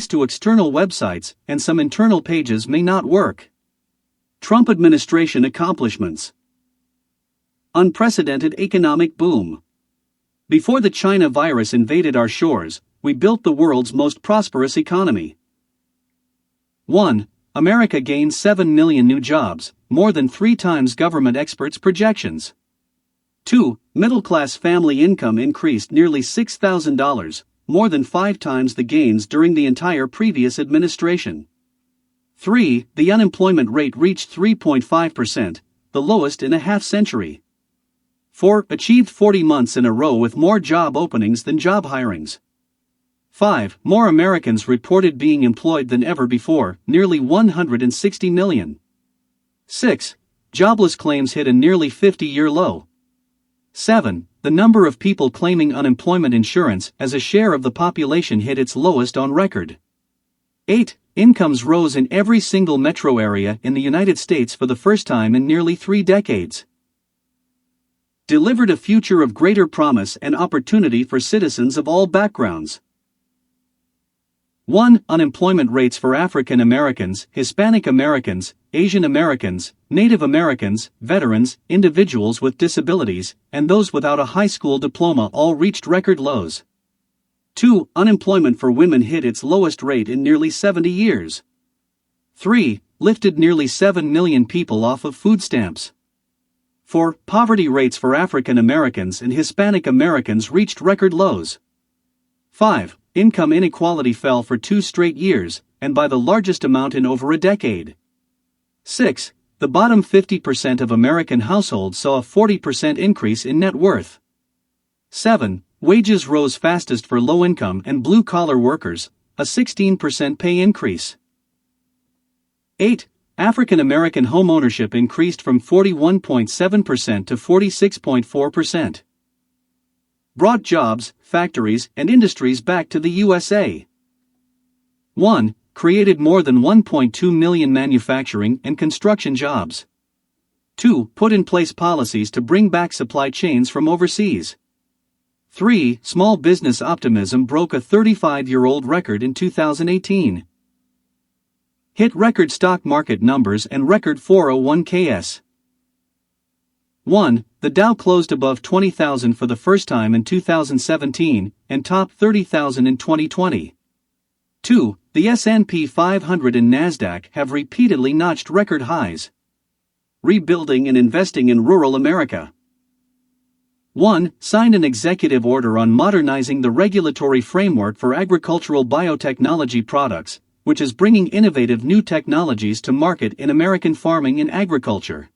to external websites, and some internal pages may not work. Trump administration accomplishments. Unprecedented economic boom. Before the China virus invaded our shores, we built the world's most prosperous economy. 1. America gained 7 million new jobs, more than 3 times government experts' projections. 2. Middle-class family income increased nearly $6,000, more than 5 times the gains during the entire previous administration. 3. The unemployment rate reached 3.5%, the lowest in a half-century. 4. Achieved 40 months in a row with more job openings than job hirings. 5. More Americans reported being employed than ever before, nearly 160 million. 6. Jobless claims hit a nearly 50-year low. 7. The number of people claiming unemployment insurance as a share of the population hit its lowest on record. 8. Incomes rose in every single metro area in the United States for the first time in nearly 3 decades. Delivered a future of greater promise and opportunity for citizens of all backgrounds. 1. Unemployment rates for African Americans, Hispanic Americans, Asian Americans, Native Americans, veterans, individuals with disabilities, and those without a high school diploma all reached record lows. 2. Unemployment for women hit its lowest rate in nearly 70 years. 3. Lifted nearly 7 million people off of food stamps. 4. Poverty rates for African Americans and Hispanic Americans reached record lows. 5. Income inequality fell for 2 straight years, and by the largest amount in over a decade. 6. The bottom 50% of American households saw a 40% increase in net worth. 7. Wages rose fastest for low-income and blue-collar workers, a 16% pay increase. 8. African American home ownership increased from 41.7% to 46.4%. Brought jobs, factories, and industries back to the USA. 1. Created more than 1.2 million manufacturing and construction jobs. 2. Put in place policies to bring back supply chains from overseas. 3. Small business optimism broke a 35-year-old record in 2018. Hit record stock market numbers and record 401ks. 1. The Dow closed above 20,000 for the first time in 2017, and topped 30,000 in 2020. 2. The S&P 500 and Nasdaq have repeatedly notched record highs. Rebuilding and investing in rural America. 1. Signed an executive order on modernizing the regulatory framework for agricultural biotechnology products, which is bringing innovative new technologies to market in American farming and agriculture.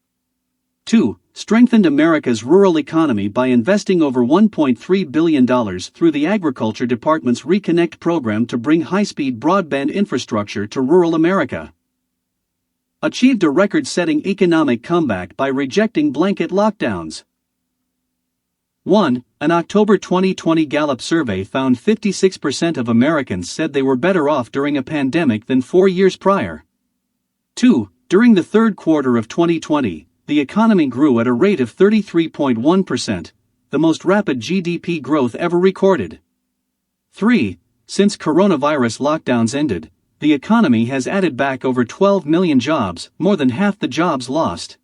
2. Strengthened America's rural economy by investing over $1.3 billion through the Agriculture Department's Reconnect program to bring high-speed broadband infrastructure to rural America. Achieved a record-setting economic comeback by rejecting blanket lockdowns. 1. An October 2020 Gallup survey found 56% of Americans said they were better off during a pandemic than 4 years prior. 2. During the third quarter of 2020, the economy grew at a rate of 33.1%, the most rapid GDP growth ever recorded. 3. Since coronavirus lockdowns ended, the economy has added back over 12 million jobs, more than half the jobs lost.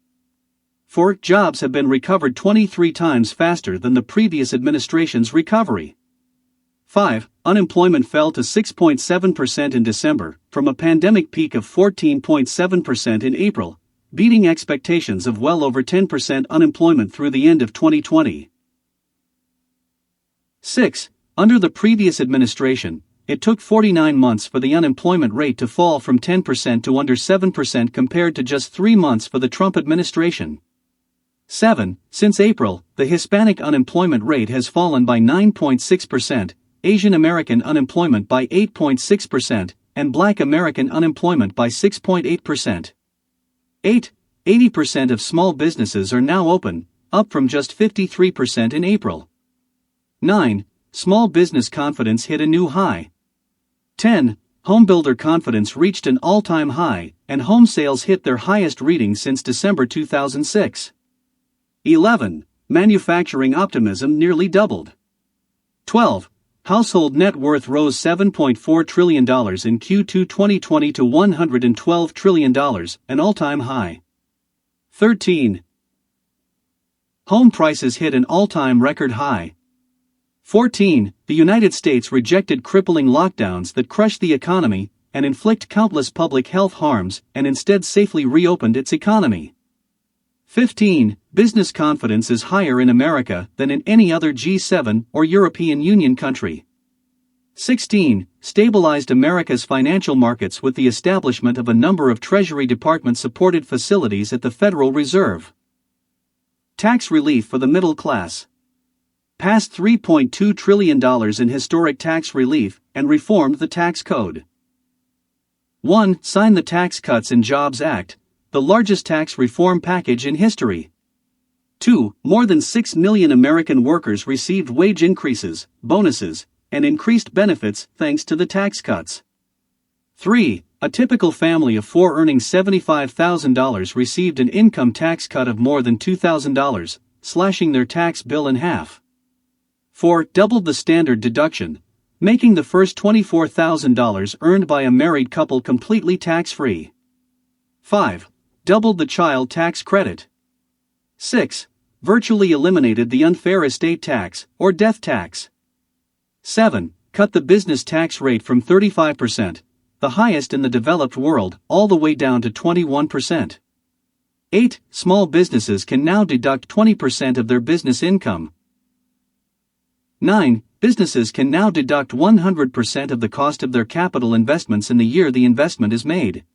4. Jobs have been recovered 23 times faster than the previous administration's recovery. 5. Unemployment fell to 6.7% in December, from a pandemic peak of 14.7% in April, beating expectations of well over 10% unemployment through the end of 2020. 6. Under the previous administration, it took 49 months for the unemployment rate to fall from 10% to under 7% compared to just 3 months for the Trump administration. 7. Since April, the Hispanic unemployment rate has fallen by 9.6%, Asian American unemployment by 8.6%, and Black American unemployment by 6.8%. 8. 80% of small businesses are now open, up from just 53% in April. 9. Small business confidence hit a new high. 10. Homebuilder confidence reached an all-time high, and home sales hit their highest reading since December 2006. 11. Manufacturing optimism nearly doubled. 12. Household net worth rose $7.4 trillion in Q2 2020 to $112 trillion, an all-time high. 13. Home prices hit an all-time record high. 14. The United States rejected crippling lockdowns that crushed the economy and inflict countless public health harms and instead safely reopened its economy. 15. Business confidence is higher in America than in any other G7 or European Union country. 16. Stabilized America's financial markets with the establishment of a number of Treasury Department-supported facilities at the Federal Reserve. Tax relief for the middle class. Passed $3.2 trillion in historic tax relief and reformed the tax code. 1. Sign the Tax Cuts and Jobs Act, the largest tax reform package in history. 2. More than 6 million American workers received wage increases, bonuses, and increased benefits thanks to the tax cuts. 3. A typical family of 4 earning $75,000 received an income tax cut of more than $2,000, slashing their tax bill in half. 4. Doubled the standard deduction, making the first $24,000 earned by a married couple completely tax-free. 5. Doubled the child tax credit. 6. Virtually eliminated the unfair estate tax, or death tax. 7. Cut the business tax rate from 35%, the highest in the developed world, all the way down to 21%. 8. Small businesses can now deduct 20% of their business income. 9. Businesses can now deduct 100% of the cost of their capital investments in the year the investment is made.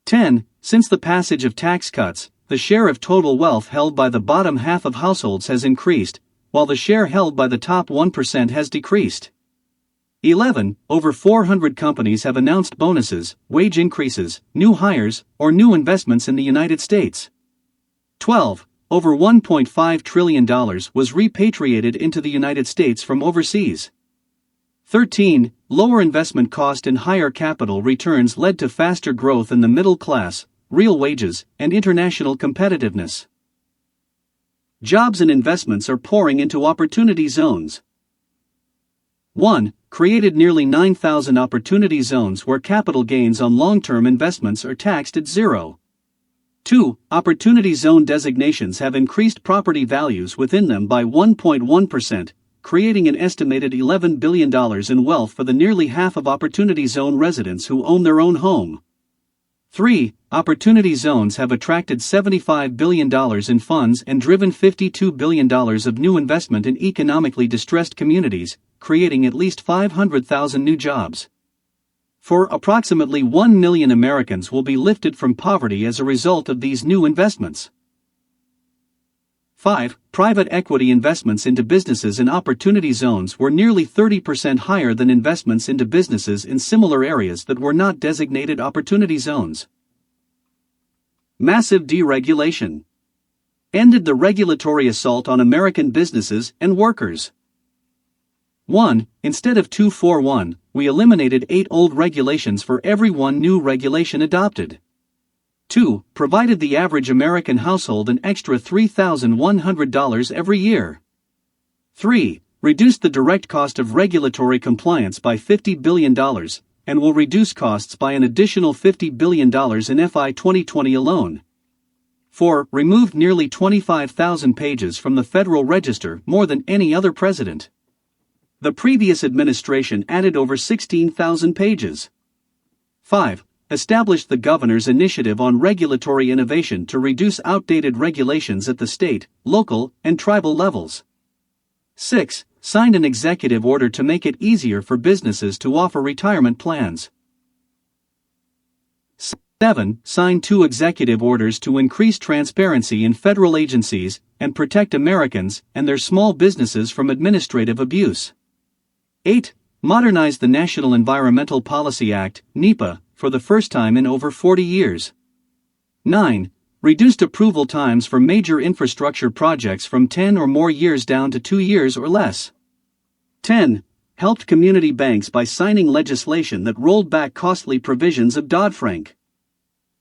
10. Since the passage of tax cuts, the share of total wealth held by the bottom half of households has increased, while the share held by the top 1% has decreased. 11. Over 400 companies have announced bonuses, wage increases, new hires, or new investments in the United States. 12. Over $1.5 trillion was repatriated into the United States from overseas. 13. Lower investment cost and higher capital returns led to faster growth in the middle class, real wages, and international competitiveness. Jobs and investments are pouring into opportunity zones. 1. Created nearly 9,000 opportunity zones where capital gains on long-term investments are taxed at zero. 2. Opportunity zone designations have increased property values within them by 1.1%, creating an estimated $11 billion in wealth for the nearly half of Opportunity Zone residents who own their own home. 3. Opportunity zones have attracted $75 billion in funds and driven $52 billion of new investment in economically distressed communities, creating at least 500,000 new jobs. 4. Approximately 1 million Americans will be lifted from poverty as a result of these new investments. 5. Private equity investments into businesses in opportunity zones were nearly 30% higher than investments into businesses in similar areas that were not designated opportunity zones. Massive deregulation. Ended the regulatory assault on American businesses and workers. 1. Instead of 241, we eliminated 8 old regulations for every one new regulation adopted. 2. Provided the average American household an extra $3,100 every year. 3. Reduced the direct cost of regulatory compliance by $50 billion, and will reduce costs by an additional $50 billion in FY 2020 alone. 4. Removed nearly 25,000 pages from the Federal Register, more than any other president. The previous administration added over 16,000 pages. 5. Established the Governor's Initiative on Regulatory Innovation to reduce outdated regulations at the state, local, and tribal levels. 6. Signed an executive order to make it easier for businesses to offer retirement plans. 7. Signed 2 executive orders to increase transparency in federal agencies and protect Americans and their small businesses from administrative abuse. 8. Modernized the National Environmental Policy Act, NEPA, for the first time in over 40 years. 9. Reduced approval times for major infrastructure projects from 10 or more years down to 2 years or less. 10. Helped community banks by signing legislation that rolled back costly provisions of Dodd-Frank.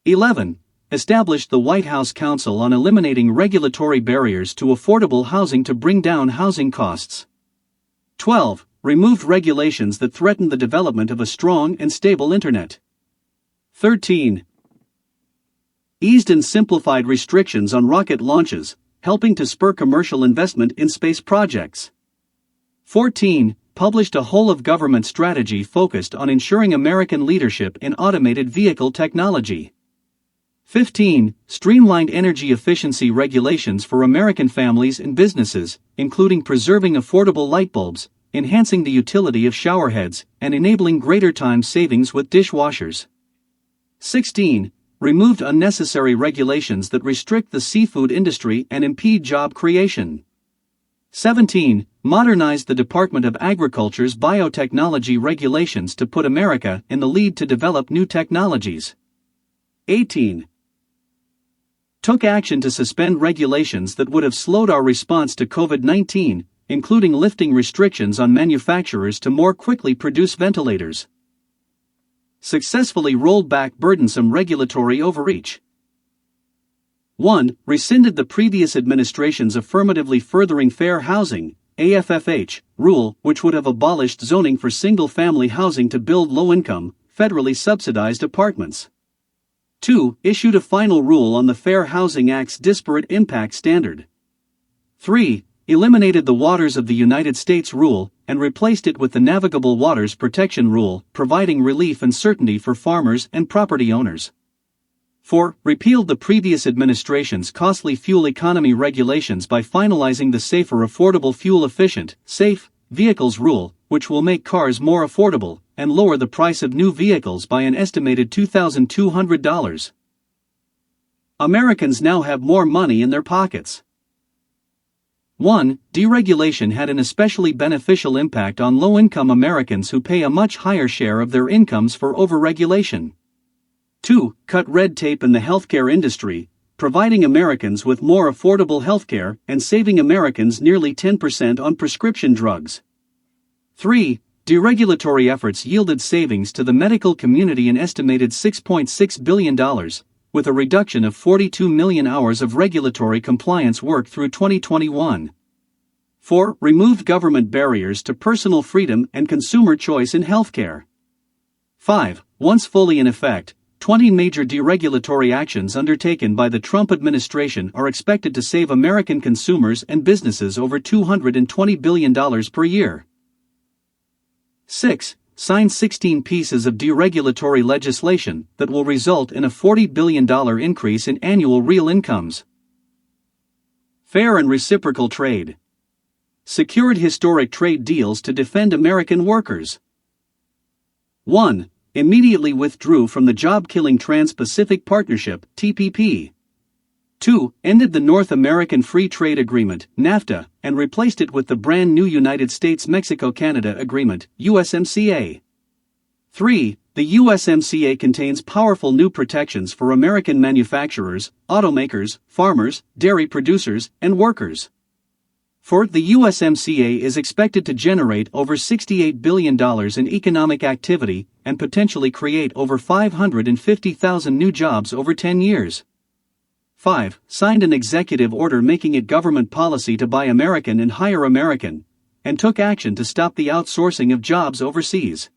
11. Established the White House Council on Eliminating Regulatory Barriers to Affordable Housing to bring down housing costs. 12. Removed regulations that threatened the development of a strong and stable internet. 13. Eased and simplified restrictions on rocket launches, helping to spur commercial investment in space projects. 14. Published a whole-of-government strategy focused on ensuring American leadership in automated vehicle technology. 15. Streamlined energy efficiency regulations for American families and businesses, including preserving affordable light bulbs, enhancing the utility of showerheads, and enabling greater time savings with dishwashers. 16. Removed unnecessary regulations that restrict the seafood industry and impede job creation. 17. Modernized the Department of Agriculture's biotechnology regulations to put America in the lead to develop new technologies. 18. Took action to suspend regulations that would have slowed our response to COVID-19, including lifting restrictions on manufacturers to more quickly produce ventilators. Successfully rolled back burdensome regulatory overreach. 1. Rescinded the previous administration's Affirmatively Furthering Fair Housing (AFFH) rule, which would have abolished zoning for single-family housing to build low-income, federally subsidized apartments. 2. Issued a final rule on the Fair Housing Act's disparate impact standard. 3. Eliminated the Waters of the United States rule and replaced it with the Navigable Waters Protection Rule, providing relief and certainty for farmers and property owners. 4. Repealed the previous administration's costly fuel economy regulations by finalizing the Safer Affordable Fuel Efficient, SAFE, Vehicles Rule, which will make cars more affordable and lower the price of new vehicles by an estimated $2,200. Americans now have more money in their pockets. 1. Deregulation had an especially beneficial impact on low-income Americans who pay a much higher share of their incomes for overregulation. 2. Cut red tape in the healthcare industry, providing Americans with more affordable healthcare and saving Americans nearly 10% on prescription drugs. 3. Deregulatory efforts yielded savings to the medical community an estimated $6.6 billion, with a reduction of 42 million hours of regulatory compliance work through 2021. 4. Removed government barriers to personal freedom and consumer choice in healthcare. 5. Once fully in effect, 20 major deregulatory actions undertaken by the Trump administration are expected to save American consumers and businesses over $220 billion per year. 6. Signed 16 pieces of deregulatory legislation that will result in a $40 billion increase in annual real incomes. Fair and reciprocal trade. Secured historic trade deals to defend American workers. 1. Immediately withdrew from the job-killing Trans-Pacific Partnership, TPP. 2. Ended the North American Free Trade Agreement, NAFTA, and replaced it with the brand new United States-Mexico-Canada Agreement, USMCA. 3. The USMCA contains powerful new protections for American manufacturers, automakers, farmers, dairy producers, and workers. 4. The USMCA is expected to generate over $68 billion in economic activity and potentially create over 550,000 new jobs over 10 years. 5. Signed an executive order making it government policy to buy American and hire American, and took action to stop the outsourcing of jobs overseas.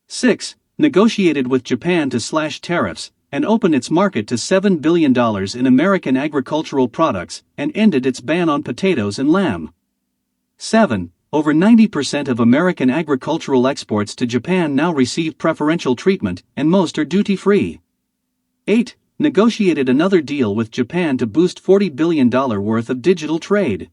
6. Negotiated with Japan to slash tariffs and open its market to $7 billion in American agricultural products and ended its ban on potatoes and lamb. 7. Over 90% of American agricultural exports to Japan now receive preferential treatment and most are duty-free. 8. Negotiated another deal with Japan to boost $40 billion worth of digital trade.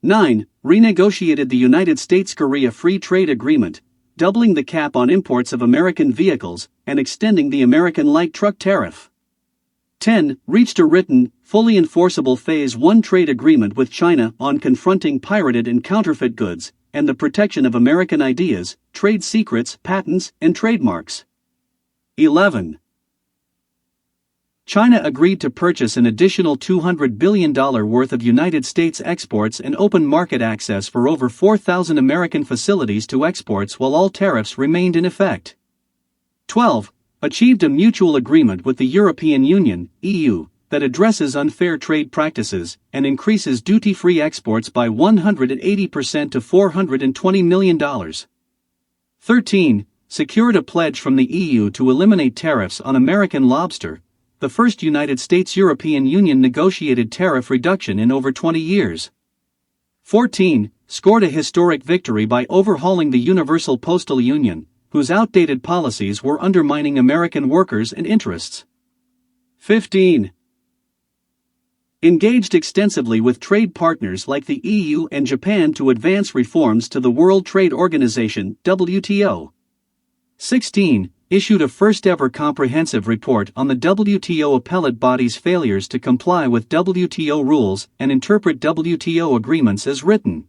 9. Renegotiated the United States-Korea Free Trade Agreement, doubling the cap on imports of American vehicles and extending the American light truck tariff. 10. Reached a written, fully enforceable Phase 1 trade agreement with China on confronting pirated and counterfeit goods and the protection of American ideas, trade secrets, patents, and trademarks. 11. China agreed to purchase an additional $200 billion worth of United States exports and open market access for over 4,000 American facilities to exports while all tariffs remained in effect. 12. Achieved a mutual agreement with the European Union, EU, that addresses unfair trade practices and increases duty-free exports by 180% to $420 million. 13. Secured a pledge from the EU to eliminate tariffs on American lobster, the first United States-European Union negotiated tariff reduction in over 20 years. 14. Scored a historic victory by overhauling the Universal Postal Union, whose outdated policies were undermining American workers and interests. 15. Engaged extensively with trade partners like the EU and Japan to advance reforms to the World Trade Organization, WTO. 16. Issued a first-ever comprehensive report on the WTO appellate body's failures to comply with WTO rules and interpret WTO agreements as written.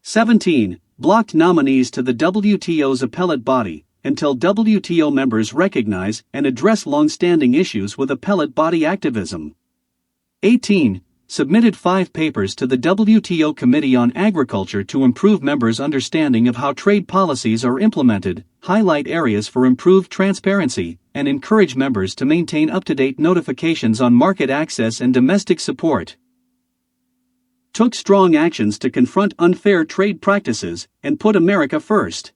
17. Blocked nominees to the WTO's appellate body until WTO members recognize and address long-standing issues with appellate body activism. 18. Submitted 5 papers to the WTO Committee on Agriculture to improve members' understanding of how trade policies are implemented, highlight areas for improved transparency, and encourage members to maintain up-to-date notifications on market access and domestic support. Took strong actions to confront unfair trade practices and put America first.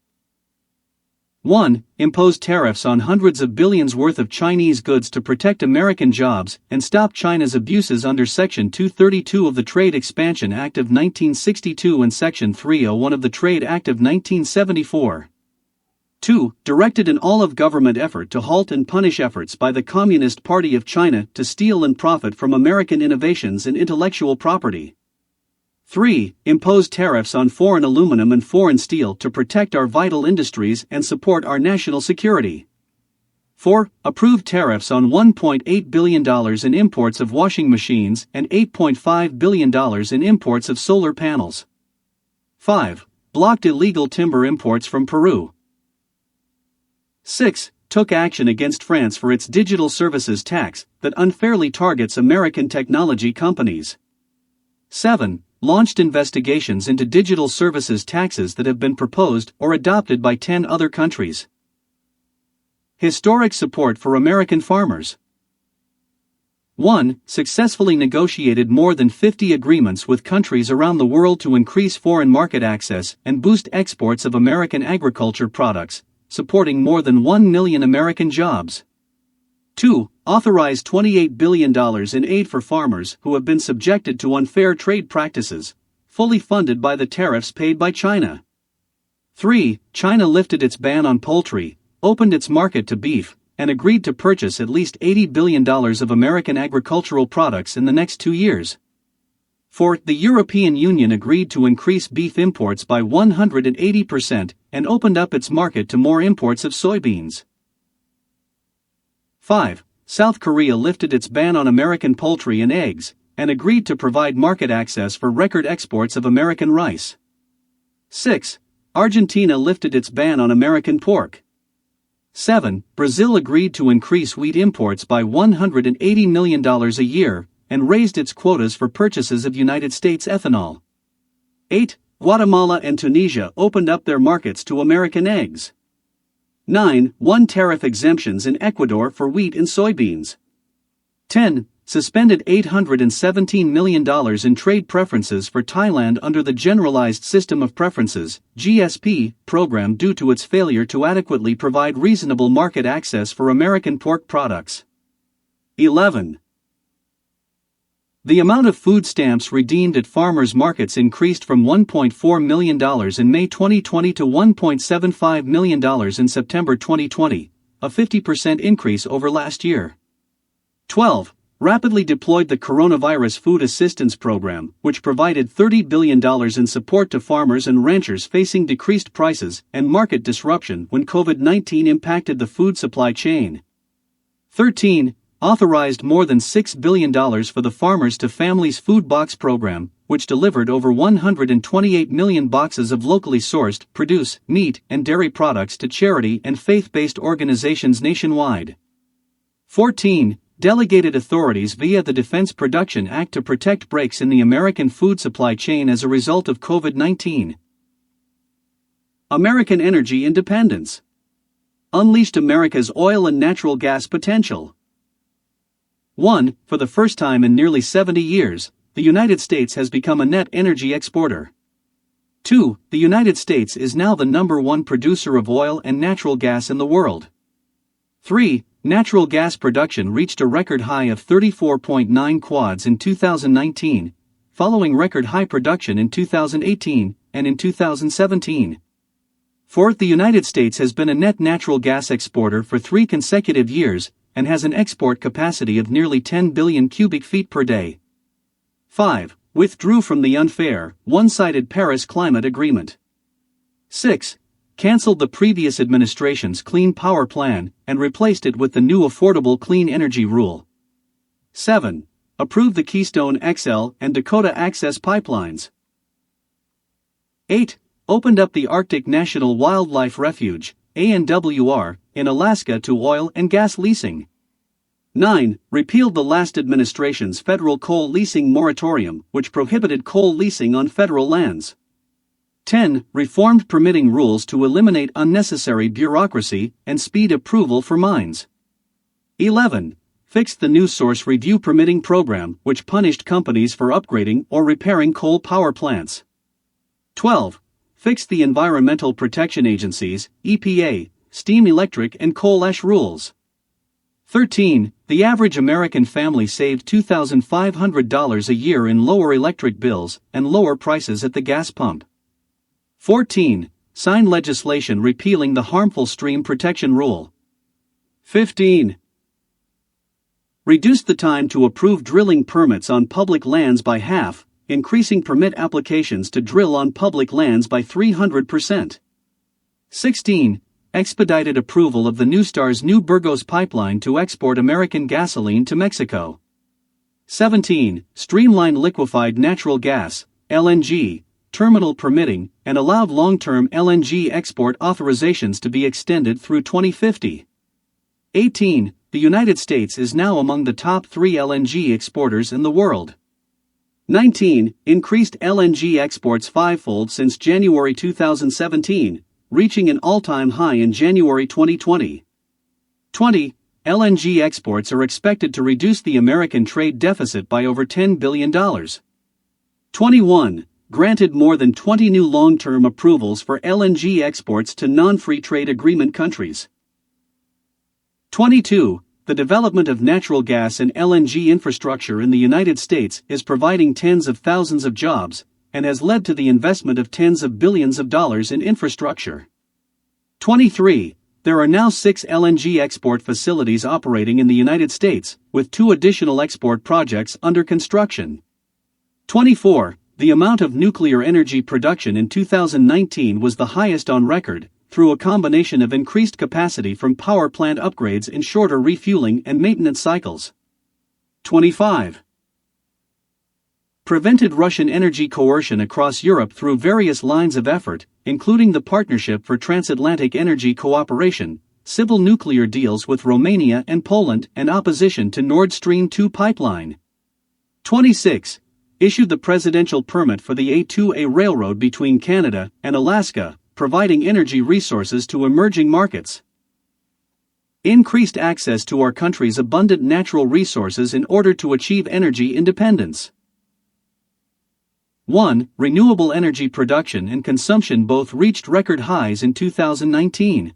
1. Imposed tariffs on hundreds of billions worth of Chinese goods to protect American jobs and stop China's abuses under Section 232 of the Trade Expansion Act of 1962 and Section 301 of the Trade Act of 1974. 2. Directed an all-of-government effort to halt and punish efforts by the Communist Party of China to steal and profit from American innovations and intellectual property. 3. Imposed tariffs on foreign aluminum and foreign steel to protect our vital industries and support our national security. 4. Approved tariffs on $1.8 billion in imports of washing machines and $8.5 billion in imports of solar panels. 5. Blocked illegal timber imports from Peru. 6. Took action against France for its digital services tax that unfairly targets American technology companies. 7. Launched investigations into digital services taxes that have been proposed or adopted by 10 other countries. Historic support for American farmers. 1. Successfully negotiated more than 50 agreements with countries around the world to increase foreign market access and boost exports of American agriculture products, supporting more than 1 million American jobs. 2. Authorized $28 billion in aid for farmers who have been subjected to unfair trade practices, fully funded by the tariffs paid by China. 3. China lifted its ban on poultry, opened its market to beef, and agreed to purchase at least $80 billion of American agricultural products in the next 2 years. 4. The European Union agreed to increase beef imports by 180% and opened up its market to more imports of soybeans. 5. South Korea lifted its ban on American poultry and eggs, and agreed to provide market access for record exports of American rice. 6. Argentina lifted its ban on American pork. 7. Brazil agreed to increase wheat imports by $180 million a year, and raised its quotas for purchases of United States ethanol. 8. Guatemala and Tunisia opened up their markets to American eggs. 9. Won tariff exemptions in Ecuador for wheat and soybeans. 10. Suspended $817 million in trade preferences for Thailand under the Generalized System of Preferences (GSP) program due to its failure to adequately provide reasonable market access for American pork products. 11. The amount of food stamps redeemed at farmers' markets increased from $1.4 million in May 2020 to $1.75 million in September 2020, a 50% increase over last year. 12. Rapidly deployed the Coronavirus Food Assistance Program, which provided $30 billion in support to farmers and ranchers facing decreased prices and market disruption when COVID-19 impacted the food supply chain. 13. Authorized more than $6 billion for the Farmers to Families Food Box Program, which delivered over 128 million boxes of locally sourced produce, meat, and dairy products to charity and faith-based organizations nationwide. 14. Delegated authorities via the Defense Production Act to protect breaks in the American food supply chain as a result of COVID-19. American energy independence. Unleashed America's oil and natural gas potential. 1. For the first time in nearly 70 years, the United States has become a net energy exporter. 2. The United States is now the #1 producer of oil and natural gas in the world. 3. Natural gas production reached a record high of 34.9 quads in 2019, following record high production in 2018 and in 2017. 4. The United States has been a net natural gas exporter for 3 consecutive years and has an export capacity of nearly 10 billion cubic feet per day. 5. Withdrew from the unfair, one-sided Paris Climate Agreement. 6. Cancelled the previous administration's Clean Power Plan and replaced it with the new Affordable Clean Energy Rule. 7. Approved the Keystone XL and Dakota Access pipelines. 8. Opened up the Arctic National Wildlife Refuge, ANWR, in Alaska to oil and gas leasing. 9. Repealed the last administration's federal coal leasing moratorium, which prohibited coal leasing on federal lands. 10. Reformed permitting rules to eliminate unnecessary bureaucracy and speed approval for mines. 11. Fixed the new source review permitting program, which punished companies for upgrading or repairing coal power plants. 12. Fixed the Environmental Protection Agency's, EPA, steam electric and coal ash rules. 13. The average American family saved $2,500 a year in lower electric bills and lower prices at the gas pump. 14. Signed legislation repealing the harmful stream protection rule. 15. Reduced the time to approve drilling permits on public lands by half, increasing permit applications to drill on public lands by 300%. 16. Expedited approval of the NuStar's New Burgos pipeline to export American gasoline to Mexico. 17. Streamlined liquefied natural gas, LNG, terminal permitting, and allowed long-term LNG export authorizations to be extended through 2050. 18. The United States is now among the top 3 LNG exporters in the world. 19. Increased LNG exports fivefold since January 2017, reaching an all-time high in January 2020. 20. LNG exports are expected to reduce the American trade deficit by over $10 billion. 21. Granted more than 20 new long-term approvals for LNG exports to non-free trade agreement countries. 22. The development of natural gas and LNG infrastructure in the United States is providing tens of thousands of jobs and has led to the investment of tens of billions of dollars in infrastructure. 23. There are now 6 LNG export facilities operating in the United States, with 2 additional export projects under construction. 24. The amount of nuclear energy production in 2019 was the highest on record, through a combination of increased capacity from power plant upgrades and shorter refueling and maintenance cycles. 25. Prevented Russian energy coercion across Europe through various lines of effort, including the Partnership for Transatlantic Energy Cooperation, civil nuclear deals with Romania and Poland, and opposition to Nord Stream 2 pipeline. 26. Issued the presidential permit for the A2A railroad between Canada and Alaska, providing energy resources to emerging markets. Increased access to our country's abundant natural resources in order to achieve energy independence. 1. Renewable energy production and consumption both reached record highs in 2019.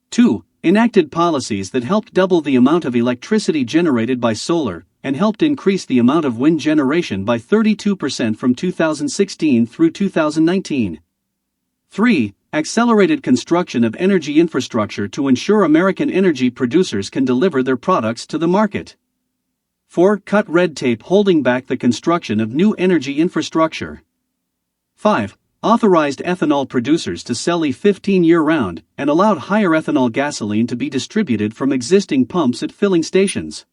2. Enacted policies that helped double the amount of electricity generated by solar, and helped increase the amount of wind generation by 32% from 2016 through 2019. 3. Accelerated construction of energy infrastructure to ensure American energy producers can deliver their products to the market. 4. Cut red tape holding back the construction of new energy infrastructure. 5. Authorized ethanol producers to sell E15 year-round, and allowed higher ethanol gasoline to be distributed from existing pumps at filling stations.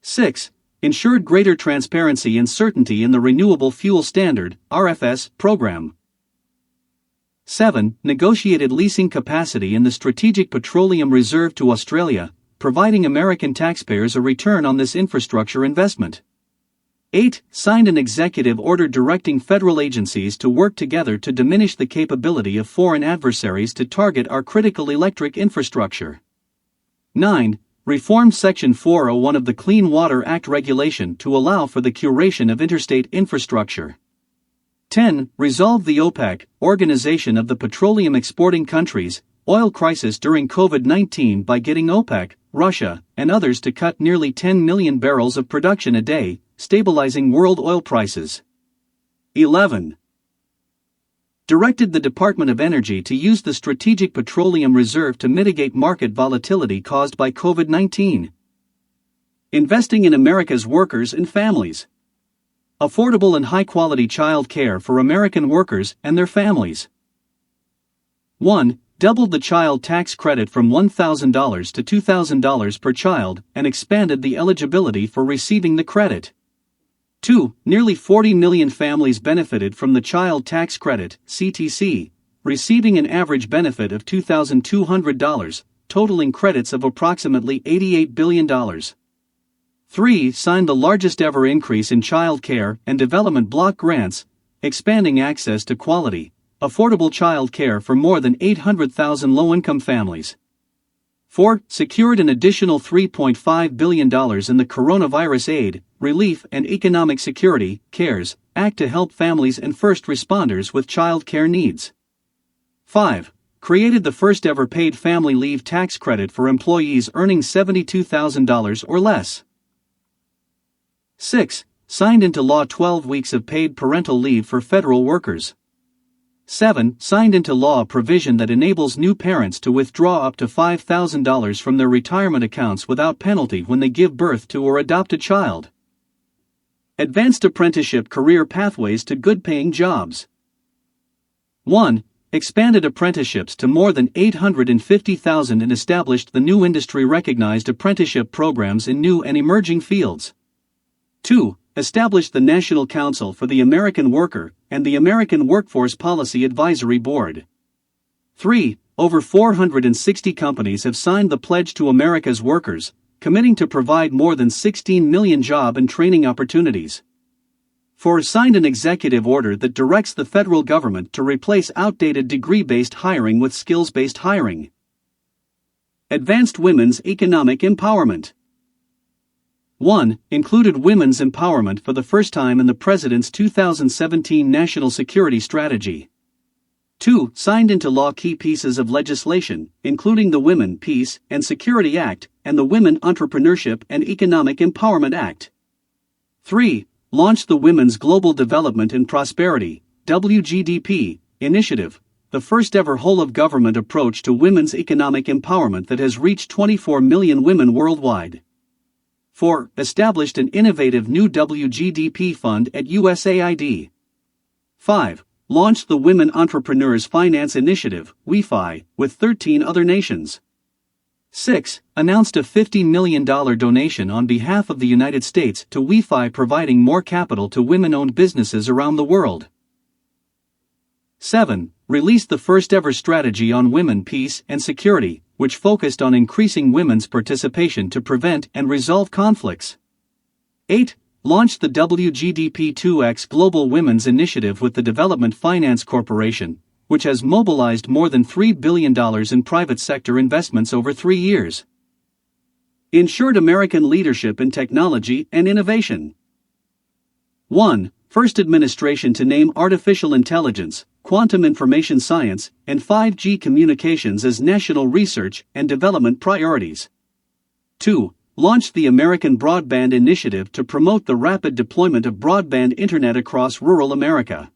6. Ensured greater transparency and certainty in the Renewable Fuel Standard, RFS, program. 7. Negotiated leasing capacity in the Strategic Petroleum Reserve to Australia, providing American taxpayers a return on this infrastructure investment. 8. Signed an executive order directing federal agencies to work together to diminish the capability of foreign adversaries to target our critical electric infrastructure. 9. Reformed Section 401 of the Clean Water Act regulation to allow for the curation of interstate infrastructure. 10. Resolve the OPEC, Organization of the Petroleum Exporting Countries, oil crisis during COVID-19 by getting OPEC, Russia, and others to cut nearly 10 million barrels of production a day, stabilizing world oil prices. 11. Directed the Department of Energy to use the Strategic Petroleum Reserve to mitigate market volatility caused by COVID-19. Investing in America's workers and families. Affordable and high-quality child care for American workers and their families. 1. Doubled the child tax credit from $1,000 to $2,000 per child and expanded the eligibility for receiving the credit. 2. Nearly 40 million families benefited from the Child Tax Credit, CTC, receiving an average benefit of $2,200, totaling credits of approximately $88 billion. 3. Signed the largest ever increase in child care and development block grants, expanding access to quality, affordable child care for more than 800,000 low-income families. 4. Secured an additional $3.5 billion in the Coronavirus Aid, Relief and Economic Security, CARES, Act to help families and first responders with child care needs. 5. Created the first ever paid family leave tax credit for employees earning $72,000 or less. 6. Signed into law 12 weeks of paid parental leave for federal workers. 7. Signed into law a provision that enables new parents to withdraw up to $5,000 from their retirement accounts without penalty when they give birth to or adopt a child. Advanced apprenticeship career pathways to good-paying jobs. 1. Expanded apprenticeships to more than 850,000 and established the new industry-recognized apprenticeship programs in new and emerging fields. 2. Established the National Council for the American Worker and the American Workforce Policy Advisory Board. 3. Over 460 companies have signed the Pledge to America's Workers, committing to provide more than 16 million job and training opportunities. 4. Signed an executive order that directs the federal government to replace outdated degree-based hiring with skills-based hiring. Advanced women's economic empowerment. 1. Included women's empowerment for the first time in the President's 2017 National Security Strategy. 2. Signed into law key pieces of legislation, including the Women, Peace, and Security Act, and the Women Entrepreneurship and Economic Empowerment Act. 3. Launched the Women's Global Development and Prosperity, WGDP, initiative, the first ever whole-of-government approach to women's economic empowerment that has reached 24 million women worldwide. 4. Established an innovative new WGDP fund at USAID. 5. Launched the Women Entrepreneurs Finance Initiative, WEFI, with 13 other nations. 6. Announced a $50 million donation on behalf of the United States to WEFI, providing more capital to women-owned businesses around the world. 7. Released the first ever strategy on women, peace, and security, which focused on increasing women's participation to prevent and resolve conflicts. 8. Launched the WGDP 2X Global Women's Initiative with the Development Finance Corporation, which has mobilized more than $3 billion in private sector investments over 3 years. Ensured American leadership in technology and innovation. 1. First administration to name artificial intelligence, quantum information science, and 5G communications as national research and development priorities. 2. Launched the American Broadband Initiative to promote the rapid deployment of broadband internet across rural America.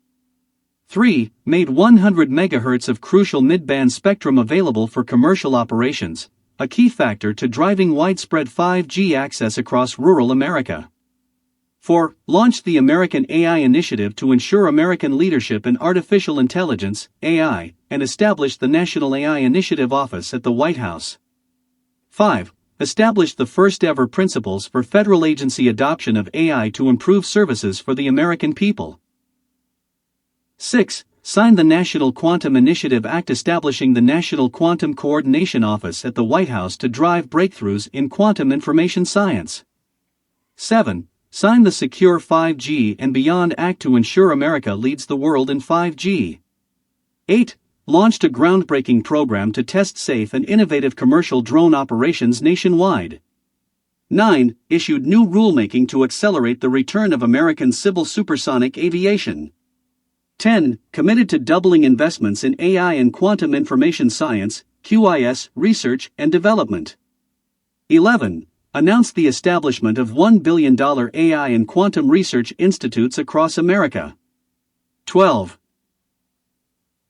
3. Made 100 MHz of crucial mid-band spectrum available for commercial operations, a key factor to driving widespread 5G access across rural America. 4. Launched the American AI Initiative to ensure American leadership in artificial intelligence, AI, and established the National AI Initiative Office at the White House. 5. Established the first ever principles for federal agency adoption of AI to improve services for the American people. 6. Signed the National Quantum Initiative Act establishing the National Quantum Coordination Office at the White House to drive breakthroughs in quantum information science. 7. Signed the Secure 5G and Beyond Act to ensure America leads the world in 5G. 8. launched a groundbreaking program to test safe and innovative commercial drone operations nationwide. 9. Issued new rulemaking to accelerate the return of American civil supersonic aviation. 10. Committed to doubling investments in AI and quantum information science, QIS, research and development. 11. Announced the establishment of $1 billion AI and quantum research institutes across America. 12.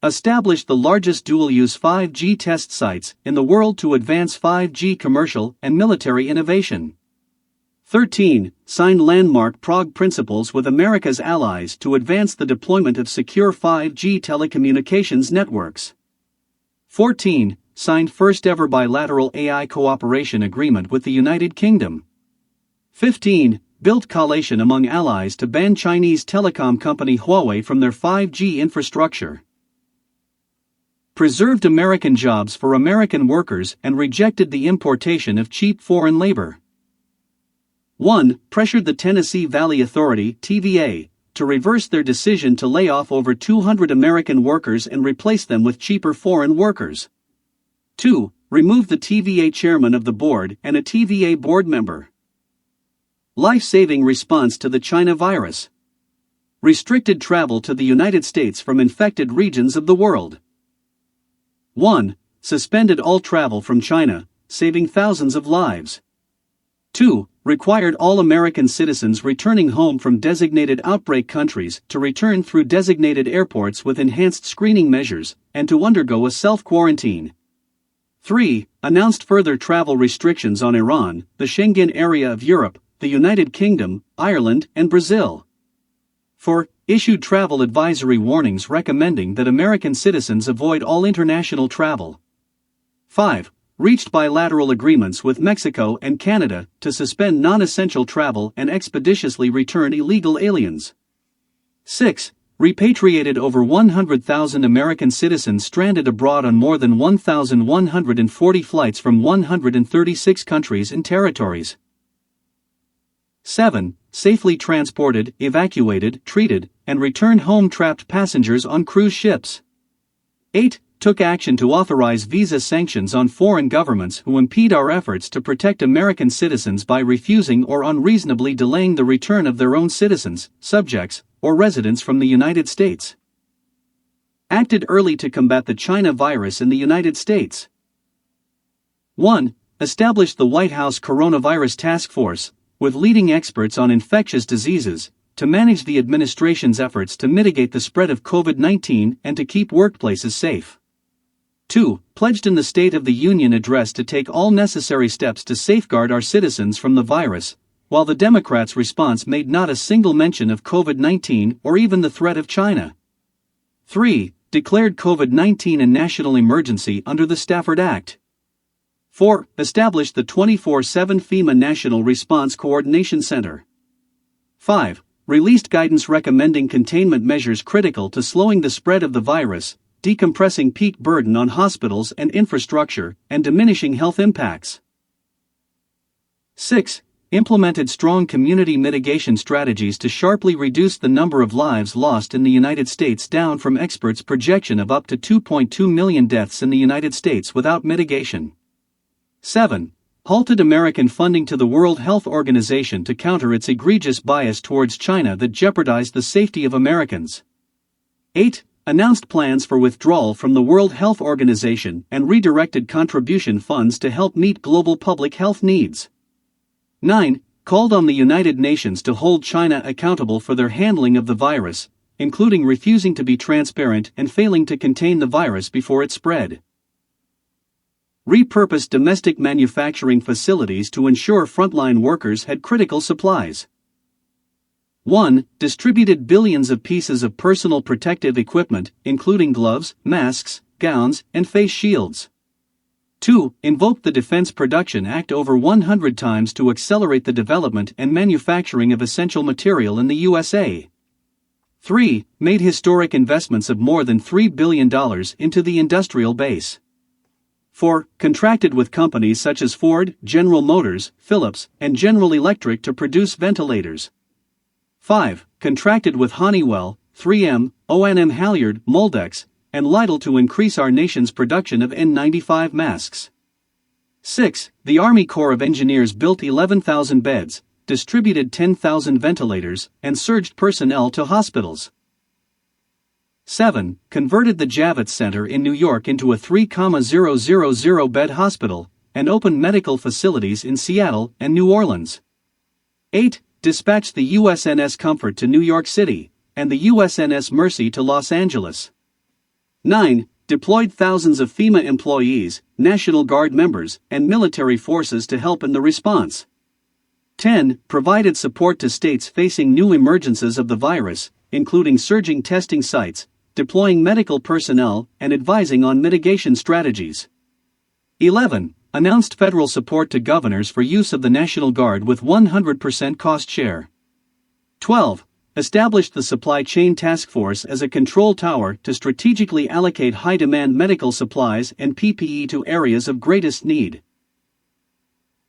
Established the largest dual-use 5G test sites in the world to advance 5G commercial and military innovation. 13. Signed landmark Prague Principles with America's allies to advance the deployment of secure 5G telecommunications networks. 14. Signed first-ever bilateral AI cooperation agreement with the United Kingdom. 15. Built coalition among allies to ban Chinese telecom company Huawei from their 5G infrastructure. Preserved American jobs for American workers and rejected the importation of cheap foreign labor. 1. Pressured the Tennessee Valley Authority (TVA) to reverse their decision to lay off over 200 American workers and replace them with cheaper foreign workers. 2. Removed the TVA chairman of the board and a TVA board member. Life-saving response to the China virus. Restricted travel to the United States from infected regions of the world. 1. Suspended all travel from China, saving thousands of lives. 2. Required all American citizens returning home from designated outbreak countries to return through designated airports with enhanced screening measures and to undergo a self-quarantine. 3. Announced further travel restrictions on Iran, the Schengen area of Europe, the United Kingdom, Ireland, and Brazil. 4. Issued travel advisory warnings recommending that American citizens avoid all international travel. 5. Reached bilateral agreements with Mexico and Canada to suspend non-essential travel and expeditiously return illegal aliens. 6. Repatriated over 100,000 American citizens stranded abroad on more than 1,140 flights from 136 countries and territories. 7. Safely transported, evacuated, treated, and returned home trapped passengers on cruise ships. 8. Took action to authorize visa sanctions on foreign governments who impede our efforts to protect American citizens by refusing or unreasonably delaying the return of their own citizens, subjects, or residents from the United States. Acted early to combat the China virus in the United States. 1. Established the White House Coronavirus Task Force, with leading experts on infectious diseases, to manage the administration's efforts to mitigate the spread of COVID-19 and to keep workplaces safe. 2. Pledged in the State of the Union address to take all necessary steps to safeguard our citizens from the virus, while the Democrats' response made not a single mention of COVID-19 or even the threat of China. 3. Declared COVID-19 a national emergency under the Stafford Act. 4. Established the 24/7 FEMA National Response Coordination Center. 5. Released guidance recommending containment measures critical to slowing the spread of the virus, decompressing peak burden on hospitals and infrastructure, and diminishing health impacts. 6. Implemented strong community mitigation strategies to sharply reduce the number of lives lost in the United States, down from experts' projection of up to 2.2 million deaths in the United States without mitigation. 7. Halted American funding to the World Health Organization to counter its egregious bias towards China that jeopardized the safety of Americans. 8. Announced plans for withdrawal from the World Health Organization and redirected contribution funds to help meet global public health needs. 9. Called on the United Nations to hold China accountable for their handling of the virus, including refusing to be transparent and failing to contain the virus before it spread. Repurposed domestic manufacturing facilities to ensure frontline workers had critical supplies. 1. Distributed billions of pieces of personal protective equipment, including gloves, masks, gowns, and face shields. 2. Invoked the Defense Production Act over 100 times to accelerate the development and manufacturing of essential material in the USA. 3. Made historic investments of more than $3 billion into the industrial base. 4. Contracted with companies such as Ford, General Motors, Philips, and General Electric to produce ventilators. 5. Contracted with Honeywell, 3M, O&M Halyard, Moldex, and Lidl to increase our nation's production of N95 masks. 6. The Army Corps of Engineers built 11,000 beds, distributed 10,000 ventilators, and surged personnel to hospitals. 7. Converted the Javits Center in New York into a 3,000-bed hospital, and opened medical facilities in Seattle and New Orleans. 8. Dispatched the USNS Comfort to New York City, and the USNS Mercy to Los Angeles. 9. Deployed thousands of FEMA employees, National Guard members, and military forces to help in the response. 10. Provided support to states facing new emergences of the virus, including surging testing sites, deploying medical personnel, and advising on mitigation strategies. 11. Announced federal support to governors for use of the National Guard with 100% cost share. 12. Established the Supply Chain Task Force as a control tower to strategically allocate high-demand medical supplies and PPE to areas of greatest need.